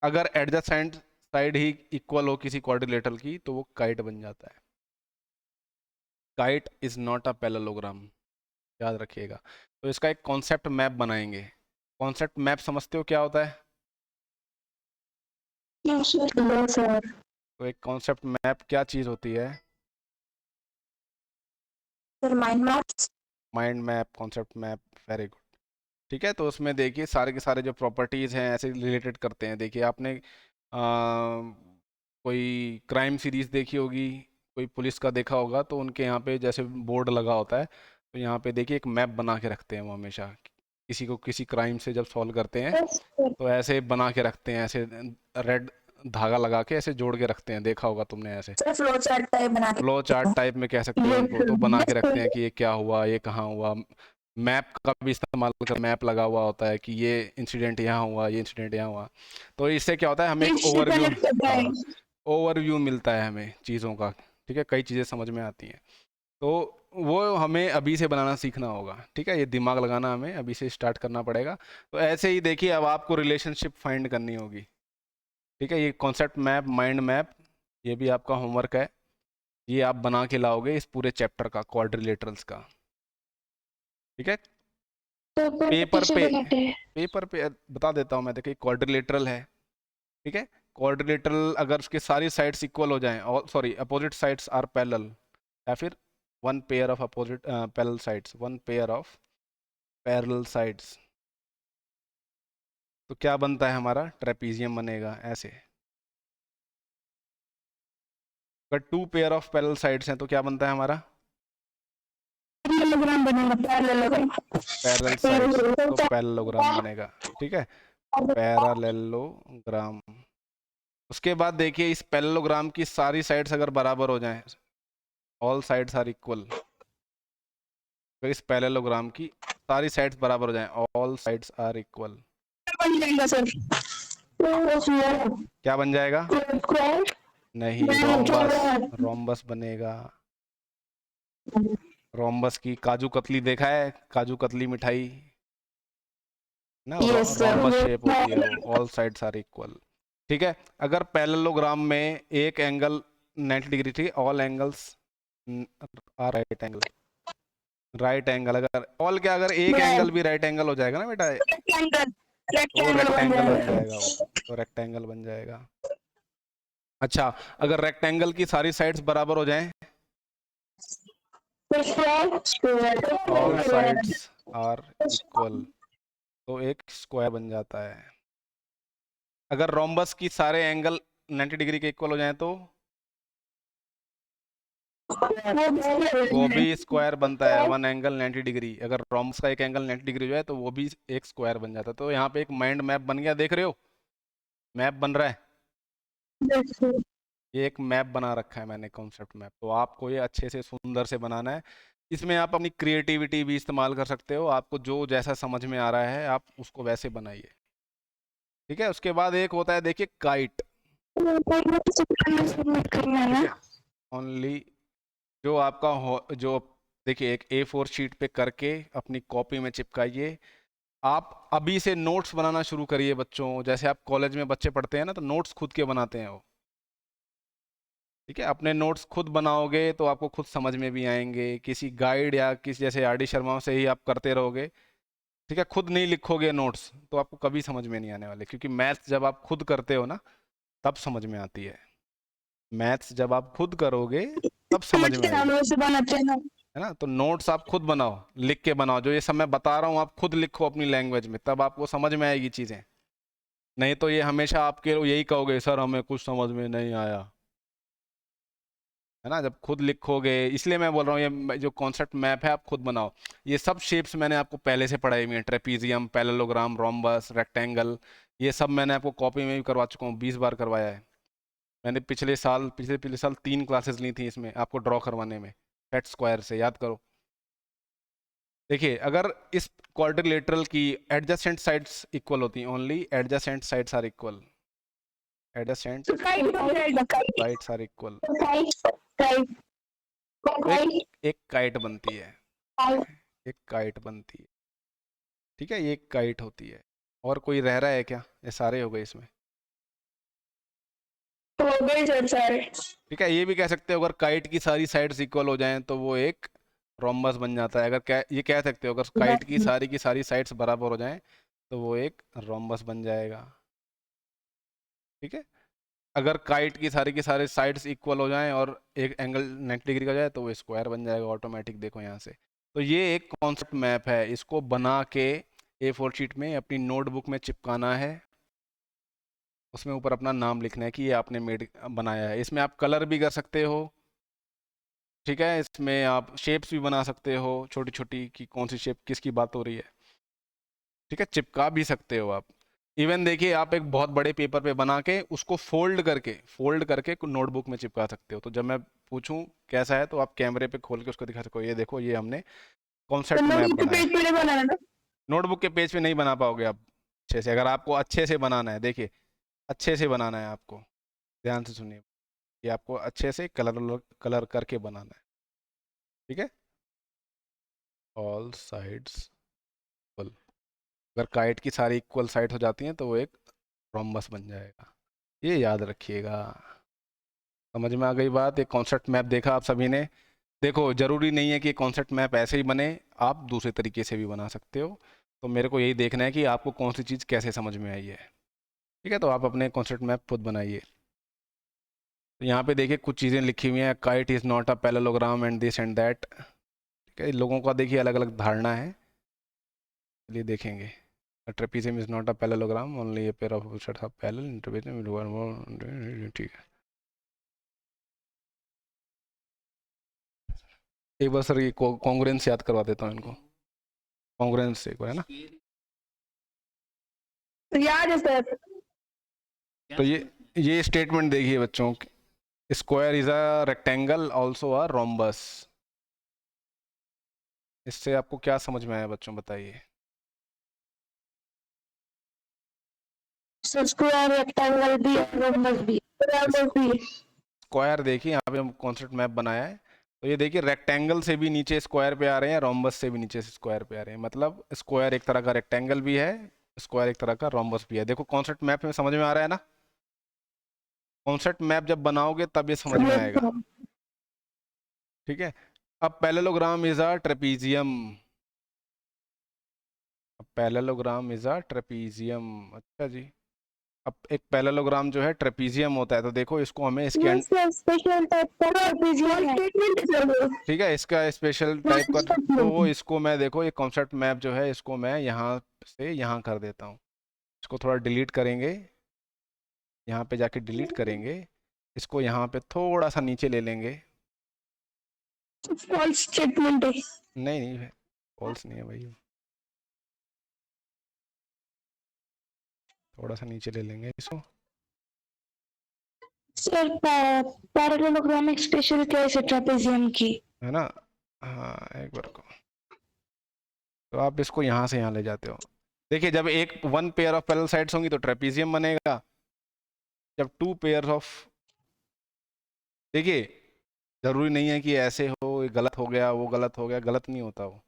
अगर एडजेसेंट साइड ही इक्वल हो किसी क्वाड्रिलेटरल की तो वो काइट बन जाता है। Kite is not a parallelogram, याद रखिएगा। तो इसका एक कॉन्सेप्ट मैप बनाएंगे। कॉन्सेप्ट मैप समझते हो क्या होता है? तो एक कॉन्सेप्ट मैप क्या चीज होती है? Mind map, concept map, very good. ठीक है, तो उसमें देखिए सारे के सारे जो प्रॉपर्टीज हैं ऐसे रिलेटेड करते हैं। देखिए आपने कोई क्राइम सीरीज देखी होगी, कोई पुलिस का देखा होगा, तो उनके यहाँ पे जैसे बोर्ड लगा होता है, तो यहाँ पे देखिए एक मैप बना के रखते हैं वो हमेशा। किसी को किसी क्राइम से जब सॉल्व करते हैं तो ऐसे बना के रखते हैं, ऐसे रेड धागा लगा के ऐसे जोड़ के रखते हैं, देखा होगा तुमने ऐसे। फ्लो चार्ट टाइप में कह सकते हो उनको, तो बना के रखते हैं कि ये क्या हुआ, ये कहाँ हुआ, मैप का भी इस्तेमाल कर, मैप लगा हुआ होता है कि ये इंसिडेंट यहाँ हुआ, ये इंसिडेंट यहाँ हुआ। तो इससे क्या होता है, हमें एक इससे ओवरव्यू, कनेक्ट करता है। हाँ, ओवरव्यू मिलता है हमें चीज़ों का। ठीक है, कई चीज़ें समझ में आती हैं। तो वो हमें अभी से बनाना सीखना होगा। ठीक है, ये दिमाग लगाना हमें अभी से स्टार्ट करना पड़ेगा। तो ऐसे ही देखिए, अब आपको रिलेशनशिप फाइंड करनी होगी। ठीक है, ये कॉन्सेप्ट मैप, माइंड मैप, ये भी आपका होमवर्क है। ये आप बना के लाओगे इस पूरे चैप्टर का, क्वाड्रिलेटरल्स का। ठीक है, तो पेपर कैसे पे, बनाते हैं? पेपर पे बता देता हूँ मैं। देखिए, क्वाड्रिलेटरल है। ठीक है, क्वाड्रिलेटरल अगर उसके सारी साइड्स इक्वल हो जाएं, और sorry opposite sides are parallel, या फिर one pair of opposite parallel sides, one pair of parallel sides, तो क्या बनता है हमारा? ट्रेपीजियम बनेगा ऐसे। अगर two pair of parallel sides हैं तो क्या बनता है हमारा? पैरेललोग्राम बनेगा, पैरेललोग्राम। पैरेलल साइड्स, तो पैरेललोग्राम बनेगा। ठीक है, पैरेललोग्राम। उसके बाद देखिए, इस पैरेललोग्राम की सारी साइड्स अगर बराबर हो जाएं, ऑल साइड्स आर इक्वल, तो इस पैरेललोग्राम की सारी साइड्स बराबर हो जाएं, ऑल साइड्स आर इक्वल, बन जाएगा सर। क्या बन जाएगा? स्क्वायर। नहीं, रोम्बस, रोम्बस बनेगा। रोम्बस की काजू कतली देखा है? काजू कतली मिठाई ना, Yes, sir. रोम्बस शेप होती है वो, ऑल साइड्स आर इक्वल। ठीक है, अगर पैरेललोग्राम में एक एंगल 90 डिग्री थी, all angles are right angle, right angle, अगर ऑल क्या, अगर एक एंगल भी राइट एंगल हो जाएगा ना बेटा, रेक्टेंगल, वो रेक्टेंगल बन रेक्टेंगल बन जाएगा। जाएगा, वो तो रेक्टेंगल बन जाएगा। अच्छा, अगर रेक्टेंगल की सारी साइड्स बराबर हो जाएं, ऑल साइड्स आर इक्वल, तो एक स्क्वायर बन जाता है। अगर रोम्बस की सारे एंगल 90 डिग्री के इक्वल हो जाएं तो वो भी स्क्वायर बनता है, वन एंगल 90 डिग्री। अगर रोम्बस का एक एंगल 90 डिग्री हो जाए तो वो भी एक स्क्वायर बन जाता है। तो यहाँ पे एक माइंड मैप बन गया, देख रहे हो? मैप बन रहा है, ये एक मैप बना रखा है मैंने, कॉन्सेप्ट मैप। तो आपको ये अच्छे से सुंदर से बनाना है। इसमें आप अपनी क्रिएटिविटी भी इस्तेमाल कर सकते हो, आपको जो जैसा समझ में आ रहा है आप उसको वैसे बनाइए। ठीक है, उसके बाद एक होता है, देखिए, काइट। सबमिट करना है ना? ओनली जो आपका जो देखिए, एक A4 शीट पे करके अपनी कॉपी में चिपकाइए। आप अभी से नोट्स बनाना शुरू करिए बच्चों। जैसे आप कॉलेज में बच्चे पढ़ते हैं ना, तो नोट्स खुद के बनाते हैं वो। ठीक है, अपने नोट्स खुद बनाओगे तो आपको खुद समझ में भी आएंगे। किसी गाइड या किसी जैसे RD शर्मा से ही आप करते रहोगे, ठीक है, खुद नहीं लिखोगे नोट्स, तो आपको कभी समझ में नहीं आने वाले। क्योंकि मैथ्स जब आप खुद करते हो ना, तब समझ में आती है। मैथ्स जब आप खुद करोगे तब समझ में आएगी, से बनाते हैं ना? है ना? तो नोट्स आप खुद बनाओ, लिख के बनाओ। जो ये सब मैं बता रहा हूँ आप खुद लिखो अपनी लैंग्वेज में, तब आपको समझ में आएगी चीज़ें। नहीं तो ये हमेशा आपके यही कहोगे, सर हमें कुछ समझ में नहीं आया, है ना? जब खुद लिखोगे, इसलिए मैं बोल रहा हूँ ये जो कॉन्सेप्ट मैप है आप खुद बनाओ। ये सब शेप्स मैंने आपको पहले से पढ़ाई हुई हैं, ट्रेपीजियम, पैरेललोग्राम, रोम्बस, रेक्टेंगल, ये सब मैंने आपको कॉपी में भी करवा चुका हूँ, 20 बार करवाया है मैंने। पिछले साल 3 क्लासेस ली थी इसमें आपको ड्रॉ करवाने में, सेट स्क्वायर से, याद करो। देखिए, अगर इस क्वाड्रिलेटरल की एडजेसेंट साइड्स इक्वल होती हैं, only adjacent sides are equal, adjacent sides are equal, एक काइट बनती है, एक काइट बनती है। ठीक है, ये एक काइट होती है। और कोई रह रहा है क्या? ये सारे हो गए इसमें। ठीक है, ये भी कह सकते हो, अगर काइट की सारी साइड्स इक्वल हो जाएं तो वो एक रोम्बस बन जाता है। अगर ये कह सकते हो, अगर काइट की सारी साइड्स बराबर हो जाएं तो वो एक रोम्बस बन जाएगा। ठीक है, अगर काइट की सारी साइड्स इक्वल हो जाएं और एक एंगल 90 डिग्री का हो जाए तो वो स्क्वायर बन जाएगा ऑटोमेटिक। देखो यहाँ से, तो ये एक कॉन्सेप्ट मैप है, इसको बना के A4 शीट में अपनी नोटबुक में चिपकाना है। उसमें ऊपर अपना नाम लिखना है कि ये आपने बनाया है। इसमें आप कलर भी कर सकते हो, ठीक है, इसमें आप शेप्स भी बना सकते हो छोटी छोटी, कि कौन सी शेप किसकी बात हो रही है। ठीक है, चिपका भी सकते हो आप। इवन देखिए, आप एक बहुत बड़े पेपर पे बना के उसको फोल्ड करके नोटबुक में चिपका सकते हो। तो जब मैं पूछूं कैसा है तो आप कैमरे पे खोल के उसको दिखा सको, ये देखो, ये हमने कॉन्सेप्ट तो मैप नोटबुक के बनाया। पेज पे नहीं बनाना ना? नोटबुक के पेज पे नहीं बना पाओगे आप अच्छे से। अगर आपको अच्छे से बनाना है, देखिए अच्छे से बनाना है आपको, ध्यान से सुनिए कि आपको अच्छे से कलर करके बनाना है, ठीक है। ऑल साइड्स इक्वल, अगर काइट की सारी इक्वल साइड हो जाती हैं तो वो एक रोम्बस बन जाएगा, ये याद रखिएगा। समझ में आ गई बात? एक कॉन्सेप्ट मैप देखा आप सभी ने। देखो जरूरी नहीं है कि कॉन्सेप्ट मैप ऐसे ही बने, आप दूसरे तरीके से भी बना सकते हो। तो मेरे को यही देखना है कि आपको कौन सी चीज़ कैसे समझ में आई है, ठीक है। तो आप अपने कॉन्सेप्ट मैप खुद बनाइए। तो यहाँ पे देखिए कुछ चीज़ें लिखी हुई हैं, kite is not a parallelogram and this and that, ठीक है। लोगों का देखिए अलग अलग धारणा है, चलिए देखेंगे। Trapezium is not a parallelogram, only a pair of sets of parallel trapezium, ठीक है। एक बार सर ये कॉन्ग्रुएंस याद करवा देता हूँ इनको, कॉन्ग्रुएंस एक बार, है ना। याद है सर। तो ये स्टेटमेंट देखिए बच्चों, square is a rectangle also a rhombus. इससे आपको क्या समझ में आया बच्चों, बताइए। स्क्वायर रेक्टेंगल भी रोम्बस भी रोम्बस भी। स्क्वायर देखिए यहाँ पे हम कॉन्सेप्ट मैप बनाया है, तो ये देखिए रेक्टेंगल से भी नीचे स्क्वायर पे आ रहे हैं, रोम्बस से भी नीचे से स्क्वायर पे आ रहे हैं। मतलब स्क्वायर एक तरह का रेक्टेंगल भी है, स्क्वायर एक तरह का रोम्बस भी है। देखो कॉन्सेप्ट मैप में समझ में आ रहा है ना। कॉन्सेप्ट मैप जब बनाओगे तब ये समझ में आएगा, ठीक है। अब parallelogram is a trapezium, parallelogram is a trapezium, अच्छा जी। अब एक पैरेललोग्राम जो है ट्रेपीजियम होता है, तो देखो इसको हमें इसके स्पेशल टाइप का स्टेटमेंट है। ठीक है, इसका स्पेशल टाइप का, तो इसको मैं देखो ये कॉन्सेप्ट मैप जो है इसको मैं यहाँ से यहाँ कर देता हूँ। इसको थोड़ा डिलीट करेंगे, यहाँ पे जाके डिलीट करेंगे, इसको यहाँ पे थोड़ा सा नीचे ले लेंगे। फॉल्स स्टेटमेंट है। नहीं नहीं फॉल्स नहीं है भाई, थोड़ा सा नीचे ले लेंगे इसको, सर पैरेललोग्राम स्पेशल केस है ट्रेपेजियम की, है ना। हाँ एक बार को, तो आप इसको यहाँ से यहाँ ले जाते हो। देखिए जब एक one pair of parallel sides होंगी तो ट्रेपीजियम बनेगा, जब टू पेयर ऑफ, देखिए जरूरी नहीं है कि ऐसे हो, ये गलत हो गया वो गलत हो गया, गलत नहीं होता वो,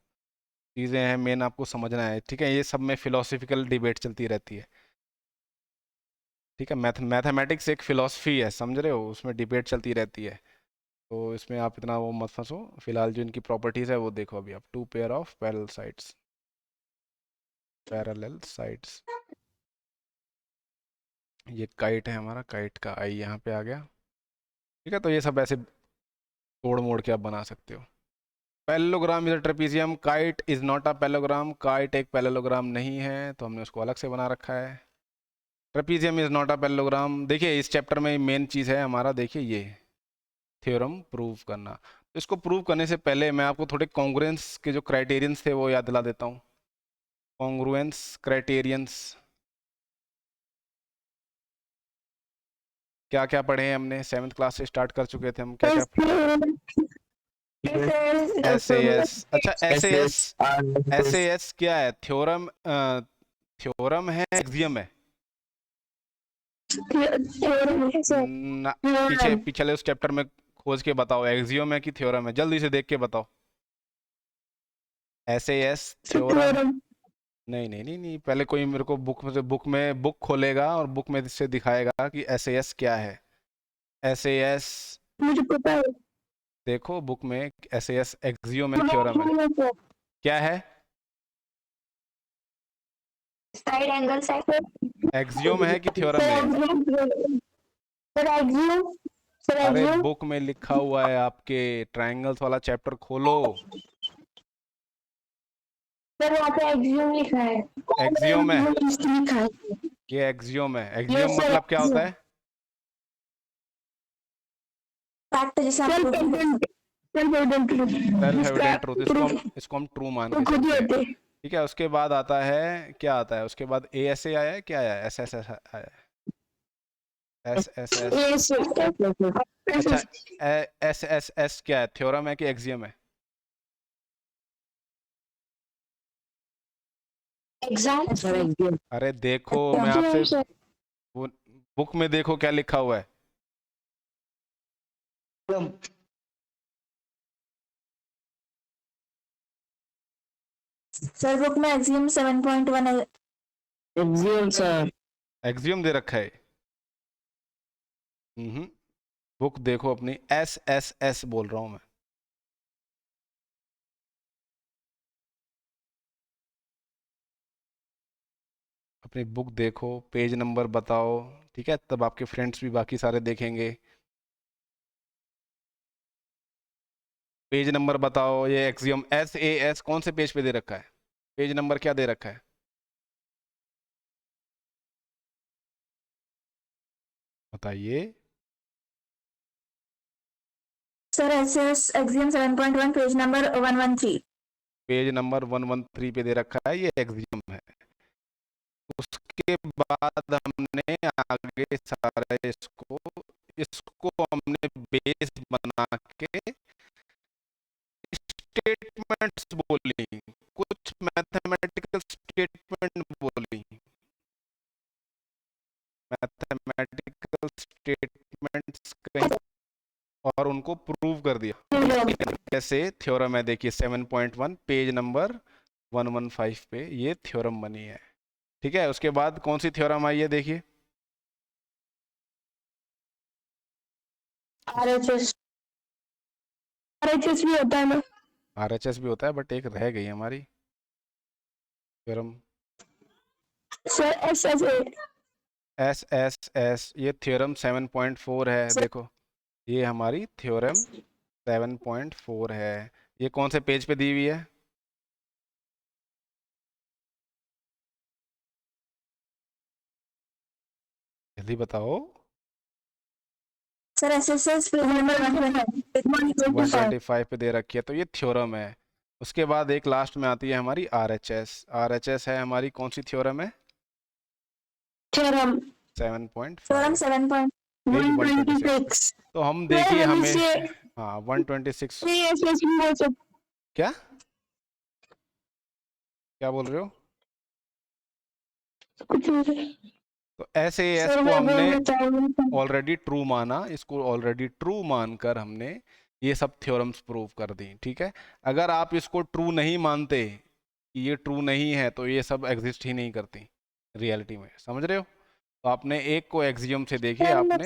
चीज़ें हैं मेन आपको समझना है, ठीक है। ये सब में फिलोसफिकल डिबेट चलती रहती है, ठीक है। मैथमेटिक्स एक फिलोसफी है, समझ रहे हो, उसमें डिबेट चलती रहती है। तो इसमें आप इतना वो मत फंसो, फिलहाल जो इनकी प्रॉपर्टीज़ है वो देखो अभी आप। Two pair of parallel sides, parallel sides, ये काइट है हमारा, काइट का आई यहाँ पे आ गया, ठीक है। तो ये सब ऐसे तोड़ मोड़ के आप बना सकते हो। Parallelogram is a trapezium, kite is not a parallelogram, kite एक पैरेललोग्राम नहीं है, तो हमने उसको अलग से बना रखा है। Trapezium is not a parallelogram, देखिए इस चैप्टर में मेन चीज़ है हमारा, देखिए ये थ्योरम प्रूव करना। तो इसको प्रूव करने से पहले मैं आपको थोड़े कॉन्ग्रुएंस के जो क्राइटेरियंस थे वो याद दिला देता हूँ। कॉन्ग्रुएंस क्राइटेरियंस क्या क्या पढ़े हैं हमने, 7th क्लास से स्टार्ट कर चुके थे हम, क्या क्या। SAS, अच्छा SAS क्या है? थ्योरम, थ्योरम है एक्सियम है ना? पिछले उस चैप्टर में खोज के बताओ, एक्सियम है कि थ्योरम है, जल्दी से देख के बताओ। SAS थ्योरम, नहीं नहीं नहीं नहीं, पहले कोई मेरे को बुक खोलेगा और बुक में से दिखाएगा कि SAS क्या है। SAS मुझे पता है। देखो बुक में, SAS एक्सियम है थ्योरम है, क्या है? साइड एंगल साइड एक्सियम है कि थ्योरम है? अरे बुक में लिखा हुआ है आपके, ट्रायंगल्स वाला चैप्टर खोलो। सर वहाँ पे एक्सियम लिखा है। एक्सियम है, लिखा है। ये एक्सियम है। एक्सियम मतलब क्या होता है? फैक्ट जैसे सेल्फ एविडेंट ट्रूथ। इसको हम ट्रू मान के चलते हैं, ठीक है। उसके बाद आता है, क्या आता है उसके बाद? ASA आया है, क्या आया है? SSS आया है, SSS। अच्छा SSS क्या है, थ्योरम है कि एक्सियम है? एग्जाम सर एग्जाम अरे देखो मैं आपसे वो बुक में देखो क्या लिखा हुआ है। सर बुक में एक्सियम 7.1 है। एग्जाम सर एक्सियम दे रखा है। बुक देखो अपनी, एस बोल रहा हूं मैं। अपनी बुक देखो, पेज नंबर बताओ, ठीक है, तब आपके फ्रेंड्स भी बाकी सारे देखेंगे। पेज नंबर बताओ, ये एक्सियम SAS कौन से पेज पे दे रखा है? पेज नंबर क्या दे रखा है बताइए। Sir SS axiom 7.1 page number 113। Page number 113 पे दे रखा है, ये एक्सियम है। उसके बाद हमने आगे सारे इसको इसको हमने बेस बना के स्टेटमेंट्स बोली, कुछ मैथमेटिकल स्टेटमेंट बोली, मैथमेटिकल स्टेटमेंट्स कहीं, और उनको प्रूव कर दिया। कैसे थ्योरम है, देखिए 7.1 पेज नंबर 115 पे ये थ्योरम बनी है, ठीक है। उसके बाद कौन सी थ्योरम आई है, देखिए आरएचएस आरएचएस भी होता है ना? RHS भी होता है, बट एक रह गई हमारी थ्योरम, सर SSS। ये थ्योरम 7.4 है, देखो ये हमारी थ्योरम 7.4 है। ये कौन से पेज पे दी हुई है? जल्दी बताओ। सर एसएसएस पेज नंबर 125 125 पे दे रखी है, तो ये थ्योरम है। उसके बाद एक लास्ट में आती है हमारी RHS है हमारी, कौन सी थ्योरम है? Theorem 7.5 page 126। 126। तो हम देखिए हमें, हाँ 126 क्या क्या बोल रहे हो? तो SAS को हमने ऑलरेडी ट्रू माना, इसको ऑलरेडी ट्रू मानकर हमने ये सब थ्योरम्स प्रूव कर दी, ठीक है। अगर आप इसको ट्रू नहीं मानते कि ये ट्रू नहीं है, तो ये सब एग्जिस्ट ही नहीं करती रियलिटी में, समझ रहे हो? तो आपने एक को एक्सियम से देखिए, आपने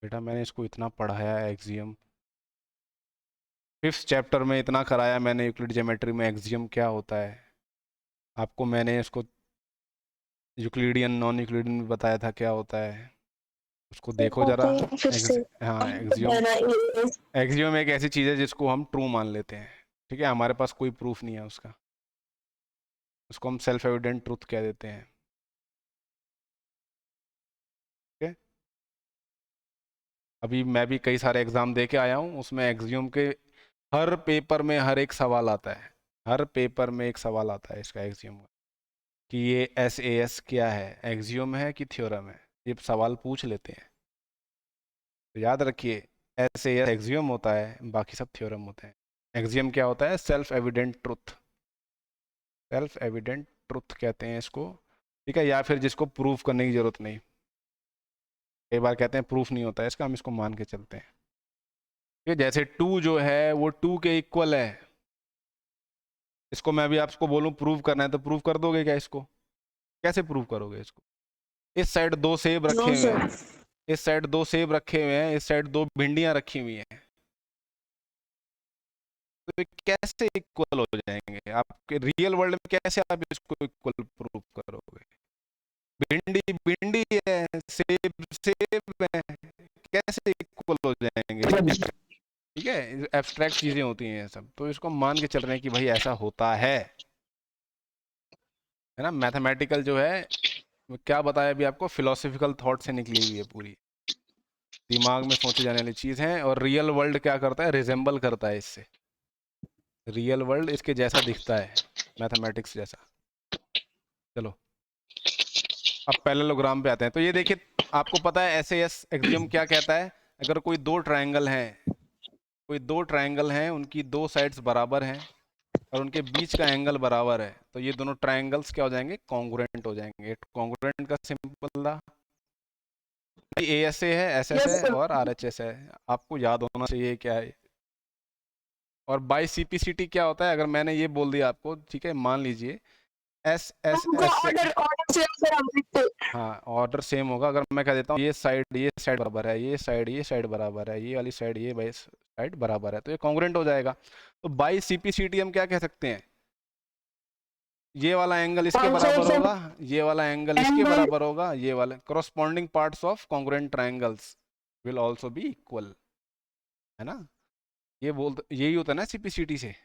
बेटा मैंने इसको इतना पढ़ाया है एक्सियम, 5th चैप्टर में इतना कराया मैंने यूक्लिड ज्योमेट्री में एक्सियम क्या होता है। आपको मैंने इसको यूक्लिडियन नॉन यूक्लिडियन में बताया था क्या होता है, उसको देखो जरा। हाँ एक्सियम एक ऐसी चीज़ है जिसको हम ट्रू मान लेते हैं, ठीक है, हमारे पास कोई प्रूफ नहीं है उसका, उसको हम सेल्फ एविडेंट ट्रूथ कह देते हैं, ठीक है। अभी मैं भी कई सारे एग्जाम दे के आया हूँ, उसमें एक्सियम के हर पेपर में हर एक सवाल आता है, हर पेपर में एक सवाल आता है इसका एक्सियम का, कि ये SAS क्या है, एक्सियम है कि थ्योरम है, ये सवाल पूछ लेते हैं। तो याद रखिए SAS एक्सियम होता है, बाकी सब थ्योरम होते हैं। एक्सियम क्या होता है? Self evident truth, self evident truth कहते हैं इसको, ठीक है, या फिर जिसको प्रूफ करने की जरूरत नहीं। कई बार कहते हैं प्रूफ नहीं होता है इसका, हम इसको मान के चलते हैं, ठीक है। जैसे 2 जो है वो 2 के इक्वल है, इसको मैं अभी आपको बोलूं प्रूव करना है, तो प्रूव कर दोगे क्या इसको? कैसे प्रूव करोगे इसको? इस साइड 2 सेब रखे हुए हैं, इस साइड 2 सेब रखे हुए हैं, इस साइड 2 भिंडियां रखी हुई हैं, तो ये कैसे इक्वल हो जाएंगे? आपके रियल वर्ल्ड में कैसे आप इसको इक्वल प्रूव करोगे? भिंडी भिंडी है, सेब सेब है, कैसे इक्वल हो जाएंगे? ठीक है, एब्स्ट्रैक्ट चीजें होती हैं सब, तो इसको मान के चल रहे हैं कि भाई ऐसा होता है ना। मैथमेटिकल जो है क्या बताया अभी आपको, फिलोसफिकल थॉट से निकली हुई है पूरी, दिमाग में सोची जाने वाली चीज है। और रियल वर्ल्ड क्या करता है? रिजेंबल करता है इससे, रियल वर्ल्ड इसके जैसा दिखता है, मैथमेटिक्स जैसा। चलो अब पैरेललोग्राम पे आते हैं। तो ये देखिए, आपको पता है SAS एक्सियम क्या कहता है? अगर कोई दो ट्रायंगल हैं, उनकी 2 साइड्स बराबर हैं, और उनके बीच का एंगल बराबर है तो ये दोनों ट्रायंगल्स क्या हो जाएंगे, कॉन्ग्रुएंट हो जाएंगे। कॉन्ग्रुएंट का सिंपल था ASA है, SS यस है सर। और RHS है, आपको याद होना चाहिए क्या है। और बाय CPCT क्या होता है, अगर मैंने ये बोल दिया आपको, ठीक है, मान लीजिए उनको SSS से, ऑर्डर से सर हम लिखते हैं। हाँ ऑर्डर सेम होगा। अगर मैं कह देता हूँ ये साइड बराबर है, ये साइड बराबर है, ये वाली साइड ये साइड बराबर है, तो ये कॉन्ग्रुएंट हो जाएगा। तो बाय CPCT हम क्या कह सकते हैं, ये वाला एंगल इसके कौन सा बराबर सर? होगा, ये वाला एंगल इसके एंगल बराबर होगा, ये वाला corresponding parts of congruent triangles will also be equal, है ना। यही होता है ना CPCT से।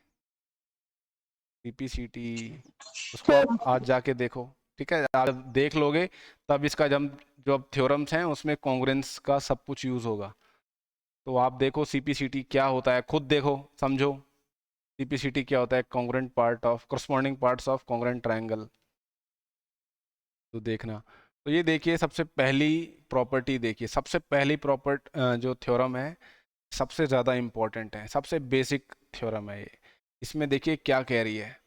CPCT उसको सर। आप आज जाके देखो, ठीक है, आप देख लोगे तब इसका जब जो अब थ्योरम्स हैं उसमें कॉन्ग्रुएंस का सब कुछ यूज होगा। तो आप देखो CPCT क्या होता है, खुद देखो समझो CPCT क्या होता है, congruent part of corresponding parts of congruent triangle। तो देखना, तो ये देखिए सबसे पहली प्रॉपर्टी, देखिए सबसे पहली जो थ्योरम है सबसे ज़्यादा इम्पोर्टेंट है, सबसे बेसिक थ्योरम है ये। इसमें देखिए क्या कह रही है,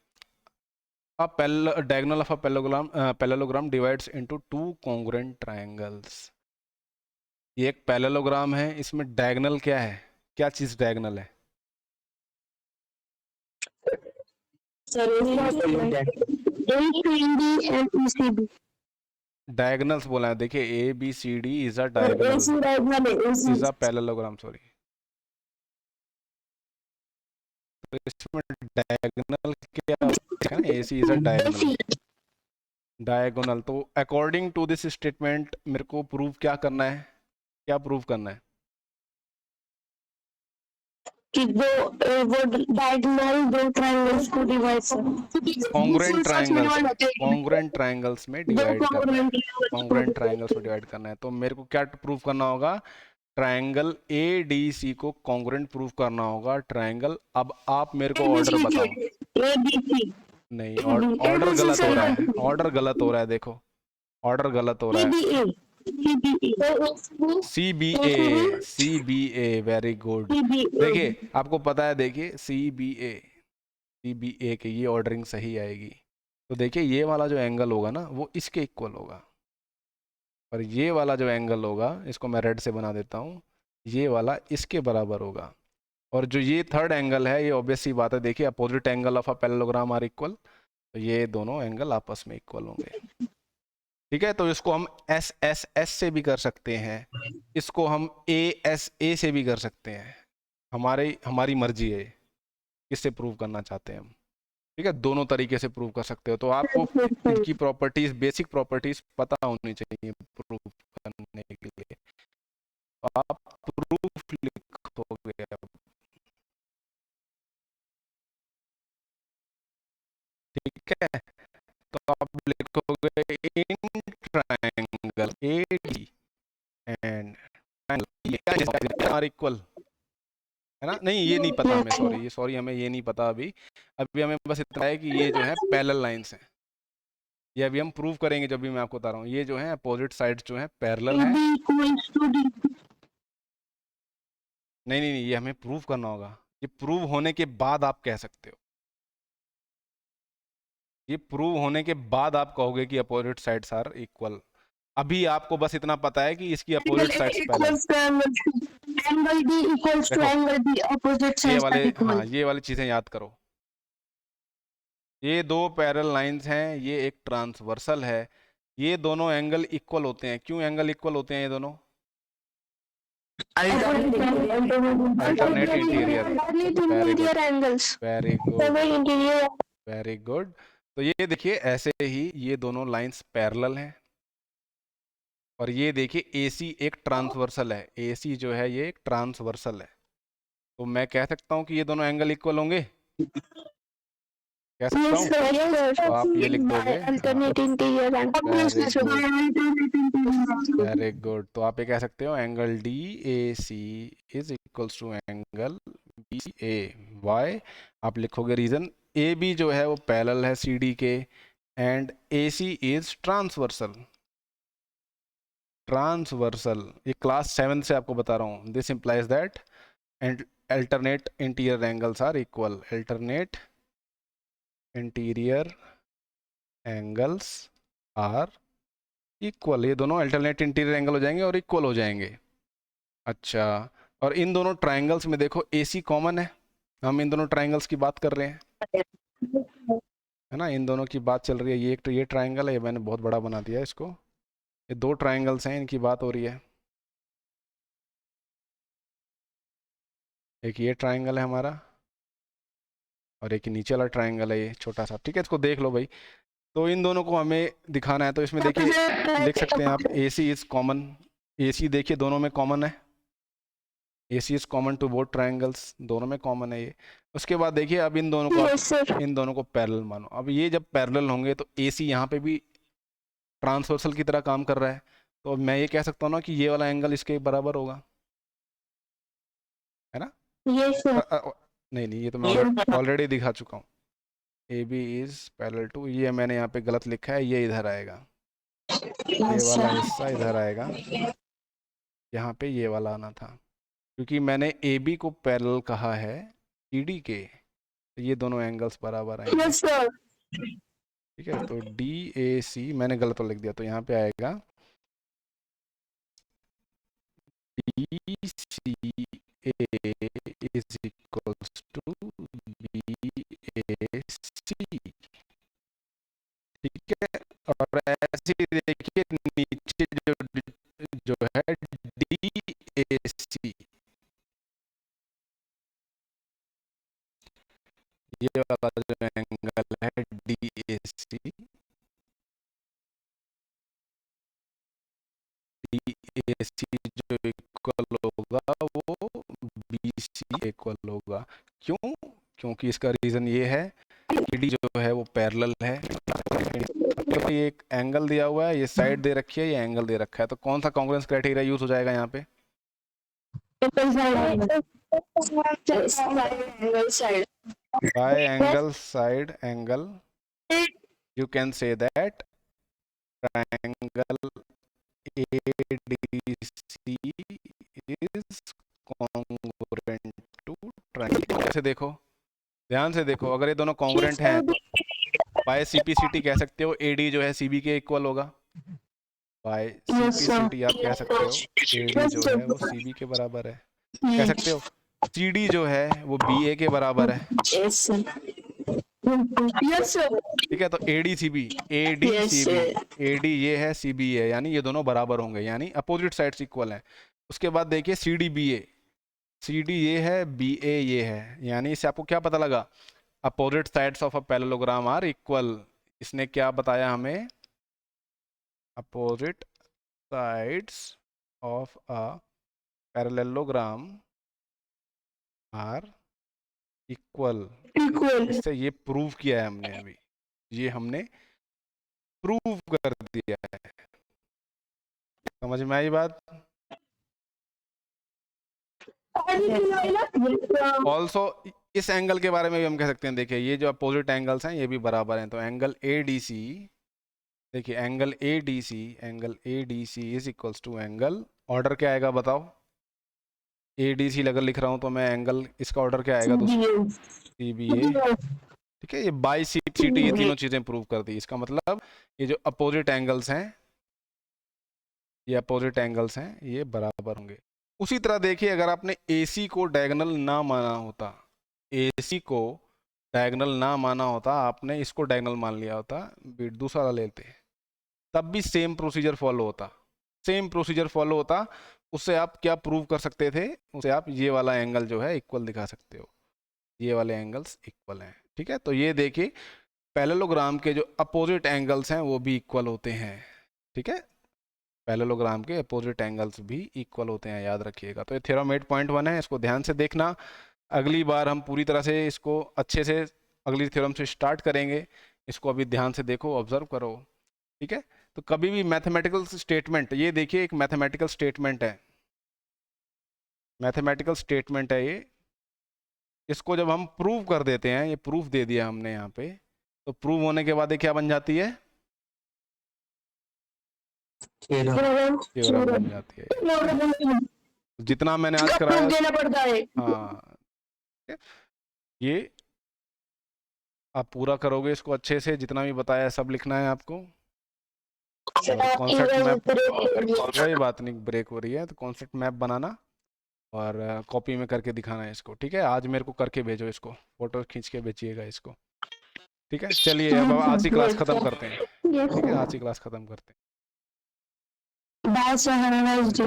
diagonal of a parallelogram divides into two congruent triangles. ये एक पैरेललोग्राम है, इसमें डायगोनल क्या है, क्या चीज़ डायगोनल है, sir ACD and ECB। Diagonals बोला है, देखिए ABCD इज अ और डायगोनल, AC डायगोनल है, is a AC। Parallelogram, sorry. तो इसमें डायगोनल क्या होता है ना, AC is a diagonal, diagonal. तो अकॉर्डिंग टू दिस स्टेटमेंट मेरे को प्रूव क्या करना है, क्या प्रूव करना है, कि वो डायगोनल दो ट्रायंगल्स को डिवाइड कॉन्ग्रुएंट ट्रायंगल्स में, होते हैं। कॉन्ग्रुएंट ट्रायंगल्स में दो डिवाइड करना है, कॉन्ग्रुएंट ट्रायंगल्स में कॉन्ग्रुएंट डिवाइड करना है। तो मेरे को क्या प्रूव करना होगा, ट्रायंगल ADC को कॉन्ग्रुएंट प्रूव करना होगा ट्रायंगल। अब आप मेरे को ऑर्डर बताओ, ABC नहीं ऑर्डर गलत हो रहा है, ऑर्डर गलत हो रहा है, देखो ऑर्डर गलत हो रहा है। CBA very good. देखिए आपको पता है, देखिए CBA के ये ऑर्डरिंग सही आएगी। तो देखिए ये वाला जो एंगल होगा ना वो इसके इक्वल होगा, और ये वाला जो एंगल होगा इसको मैं रेड से बना देता हूँ, ये वाला इसके बराबर होगा। और जो ये थर्ड एंगल है ये ऑब्वियस सी बात है, देखिए opposite angle of a parallelogram are equal, तो ये दोनों एंगल आपस में इक्वल होंगे। ठीक है, तो इसको हम SSS से भी कर सकते हैं, इसको हम ASA से भी कर सकते हैं, हमारी मर्जी है किससे प्रूव करना चाहते हैं हम। ठीक है, दोनों तरीके से प्रूव कर सकते हो। तो आपको इनकी प्रॉपर्टीज, बेसिक प्रॉपर्टीज पता होनी चाहिए प्रूव करने के लिए। तो आप प्रूफ लिखोगे अब, ठीक है, तो आप लिखोगे in triangle AD and triangle are equal, है ना। नहीं ये नहीं पता हमें, सॉरी हमें ये नहीं पता अभी हमें बस इतना है कि ये जो है पैरेलल लाइंस हैं, ये अभी हम प्रूव करेंगे जब भी मैं आपको बता रहा हूँ। ये जो है अपोजिट साइड्स जो है पैरेलल हैं, नहीं ये हमें प्रूव करना होगा, ये प्रूव होने के बाद आप कह सकते हो, ये प्रूव होने के बाद आप कहोगे कि अपोजिट साइड्स आर इक्वल। अभी आपको बस इतना पता है कि इसकी opposite sides parallel. Angle D equals to देखो एंगल B ऑपोजिट ये साइड्स वाले, आर इक्वल। हाँ ये वाली चीजें याद करो, ये दो पैरेलल लाइंस हैं, ये एक ट्रांसवर्सल है, ये दोनों एंगल इक्वल होते हैं। क्यों एंगल इक्वल होते हैं ये दोनों, alternate interior, very good, very good. तो ये देखिए ऐसे ही ये दोनों लाइंस पैरेलल हैं, और ये देखिए AC एक ट्रांसवर्सल है, AC जो है ये एक ट्रांसवर्सल है। तो मैं कह सकता हूँ कि ये दोनों एंगल इक्वल होंगे, कह सकता हूँ। तो आप ये लिख दोगे, अल्टरनेट इंटीरियर वेरी गुड। तो आप ये कह सकते हो angle DAC is equals to angle BA। Why आप लिखोगे रीजन, AB जो है वो पैरेलल है CD के, एंड AC इज ट्रांसवर्सल, ये क्लास 7 से आपको बता रहा हूँ। This implies that and alternate interior angles are equal, alternate interior angles are equal, ये दोनों अल्टरनेट इंटीरियर एंगल हो जाएंगे और इक्वल हो जाएंगे। अच्छा, और इन दोनों ट्राइंगल्स में देखो AC कॉमन है, हम इन दोनों ट्राइंगल्स की बात कर रहे हैं, है ना, इन दोनों की बात चल रही है। ये एक तो ये ट्राइंगल है, ये मैंने बहुत बड़ा बना दिया इसको, ये दो ट्राइंगल्स हैं, इनकी बात हो रही है। एक ये ट्राइंगल है हमारा और एक नीचे वाला ट्राइंगल है ये छोटा सा, ठीक है, इसको देख लो भाई। तो इन दोनों को हमें दिखाना है, तो इसमें देखिए लिख सकते हैं आप AC इज कॉमन, AC देखिए दोनों में कॉमन है, AC is common to both triangles, दोनों में कॉमन है ये। उसके बाद देखिए अब इन दोनों को Yes, sir. इन दोनों को पैरेलल मानो। अब ये जब पैरेलल होंगे तो AC यहाँ पे भी ट्रांसवर्सल की तरह काम कर रहा है, तो मैं ये कह सकता हूँ ना कि ये वाला एंगल इसके बराबर होगा, है ना। Yes, sir. नहीं नहीं, ये तो मैं ऑलरेडी दिखा चुका हूँ। AB इज पैरेलल टू, ये मैंने यहाँ पे गलत लिखा है, ये इधर आएगा, ये वाला हिस्सा इधर आएगा, यहाँ पे ये वाला आना था, क्योंकि मैंने AB को पैरेलल कहा है CD के, तो ये दोनों एंगल्स बराबर आएंगे, Yes, sir. ठीक है। तो DAC मैंने गलत लिख दिया, तो यहाँ पे आएगा DCA is equals to BAC, ठीक है। और ऐसे ही देखिए नीचे जो है DAC, ये वाला जो एंगल है DAC, जो इक्वल होगा वो BC इक्वल होगा। क्यों? क्योंकि इसका रीजन ये है CD जो है वो पैरेलल है, तो ये एक एंगल दिया हुआ है, ये साइड दे रखी है, ये एंगल दे रखा है, तो कौन सा कॉन्ग्रुएंस क्राइटेरिया यूज हो जाएगा यहाँ पे? Bye angle side angle, you can say that triangle ADC is congruent to triangle। कैसे देखो, ध्यान से देखो, अगर ये दोनों कॉन्ग्रुएंट हैं तो बाय CPCT कह सकते हो AD जो है CB के इक्वल होगा, बाय CPCT आप कह सकते हो AD जो है वो CB के बराबर है, कह सकते हो CD जो है वो BA के बराबर है, Yes, sir. Yes, sir. ठीक है। तो ADCB, AD ये है, CB है, यानी ये दोनों बराबर होंगे, यानी अपोजिट साइड्स इक्वल हैं। उसके बाद देखिए CDBA, CD ये है, BA ये है, यानी इससे आपको क्या पता लगा? Opposite sides of a parallelogram are equal. इसने क्या बताया हमें? Opposite sides of a parallelogram are equal. इससे ये प्रूव किया है हमने, अभी ये हमने प्रूव कर दिया है। समझ में आई बात? ऑल्सो इस एंगल के बारे में भी हम कह सकते हैं, देखिए ये जो अपोजिट एंगल्स हैं ये भी बराबर हैं, तो एंगल ADC, देखिए angle ADC is equals to angle, order क्या आएगा बताओ? ADC अगर लिख रहा हूं तो मैं एंगल, इसका ऑर्डर क्या आएगा दोस्तों? CBA, ठीक है। ये बाय CPCT ये तीनों चीजें प्रूव कर दी। इसका मतलब ये जो अपोजिट एंगल्स हैं, ये अपोजिट एंगल्स हैं, ये बराबर होंगे। उसी तरह देखिए अगर आपने AC को डायगोनल ना माना होता, AC को डायगोनल ना माना होता, आपने इसको डायगोनल मान लिया होता, दूसरा वाला लेते, तब भी सेम प्रोसीजर फॉलो होता, सेम प्रोसीजर फॉलो होता। उससे आप क्या प्रूव कर सकते थे? उससे आप ये वाला एंगल जो है इक्वल दिखा सकते हो, ये वाले एंगल्स इक्वल हैं, ठीक है। तो ये देखिए पैरेललोग्राम के जो अपोजिट एंगल्स हैं वो भी इक्वल होते हैं, ठीक है। पैरेललोग्राम के अपोजिट एंगल्स भी इक्वल होते हैं, याद रखिएगा। तो ये थ्योरम 8.1 है, इसको ध्यान से देखना। अगली बार हम पूरी तरह से इसको अच्छे से अगली थ्योरम से स्टार्ट करेंगे, इसको अभी ध्यान से देखो, ऑब्जर्व करो, ठीक है। तो कभी भी मैथमेटिकल स्टेटमेंट, ये देखिए एक मैथमेटिकल स्टेटमेंट है, मैथमेटिकल स्टेटमेंट है ये, इसको जब हम प्रूव कर देते हैं, ये प्रूफ दे दिया हमने यहाँ पे, तो प्रूव होने के बाद ये क्या बन जाती है? थ्योरम बन जाती है। जितना मैंने आज कराया देना पड़ता है। हाँ, ये आप पूरा करोगे इसको अच्छे से, जितना भी बताया है सब लिखना है आपको। सर और आप कॉन्सेप्ट मैप, ब्रेक कोई बात नहीं, ब्रेक हो रही है तो कॉन्सेप्ट मैप बनाना और कॉपी में करके दिखाना है इसको, ठीक है। आज मेरे को करके भेजो इसको, फोटो खींच के भेजिएगा इसको, ठीक है। चलिए अब आज ही क्लास खत्म करते हैं, ठीक है, आज ही क्लास खत्म करते हैं। Bye sir, have a nice day.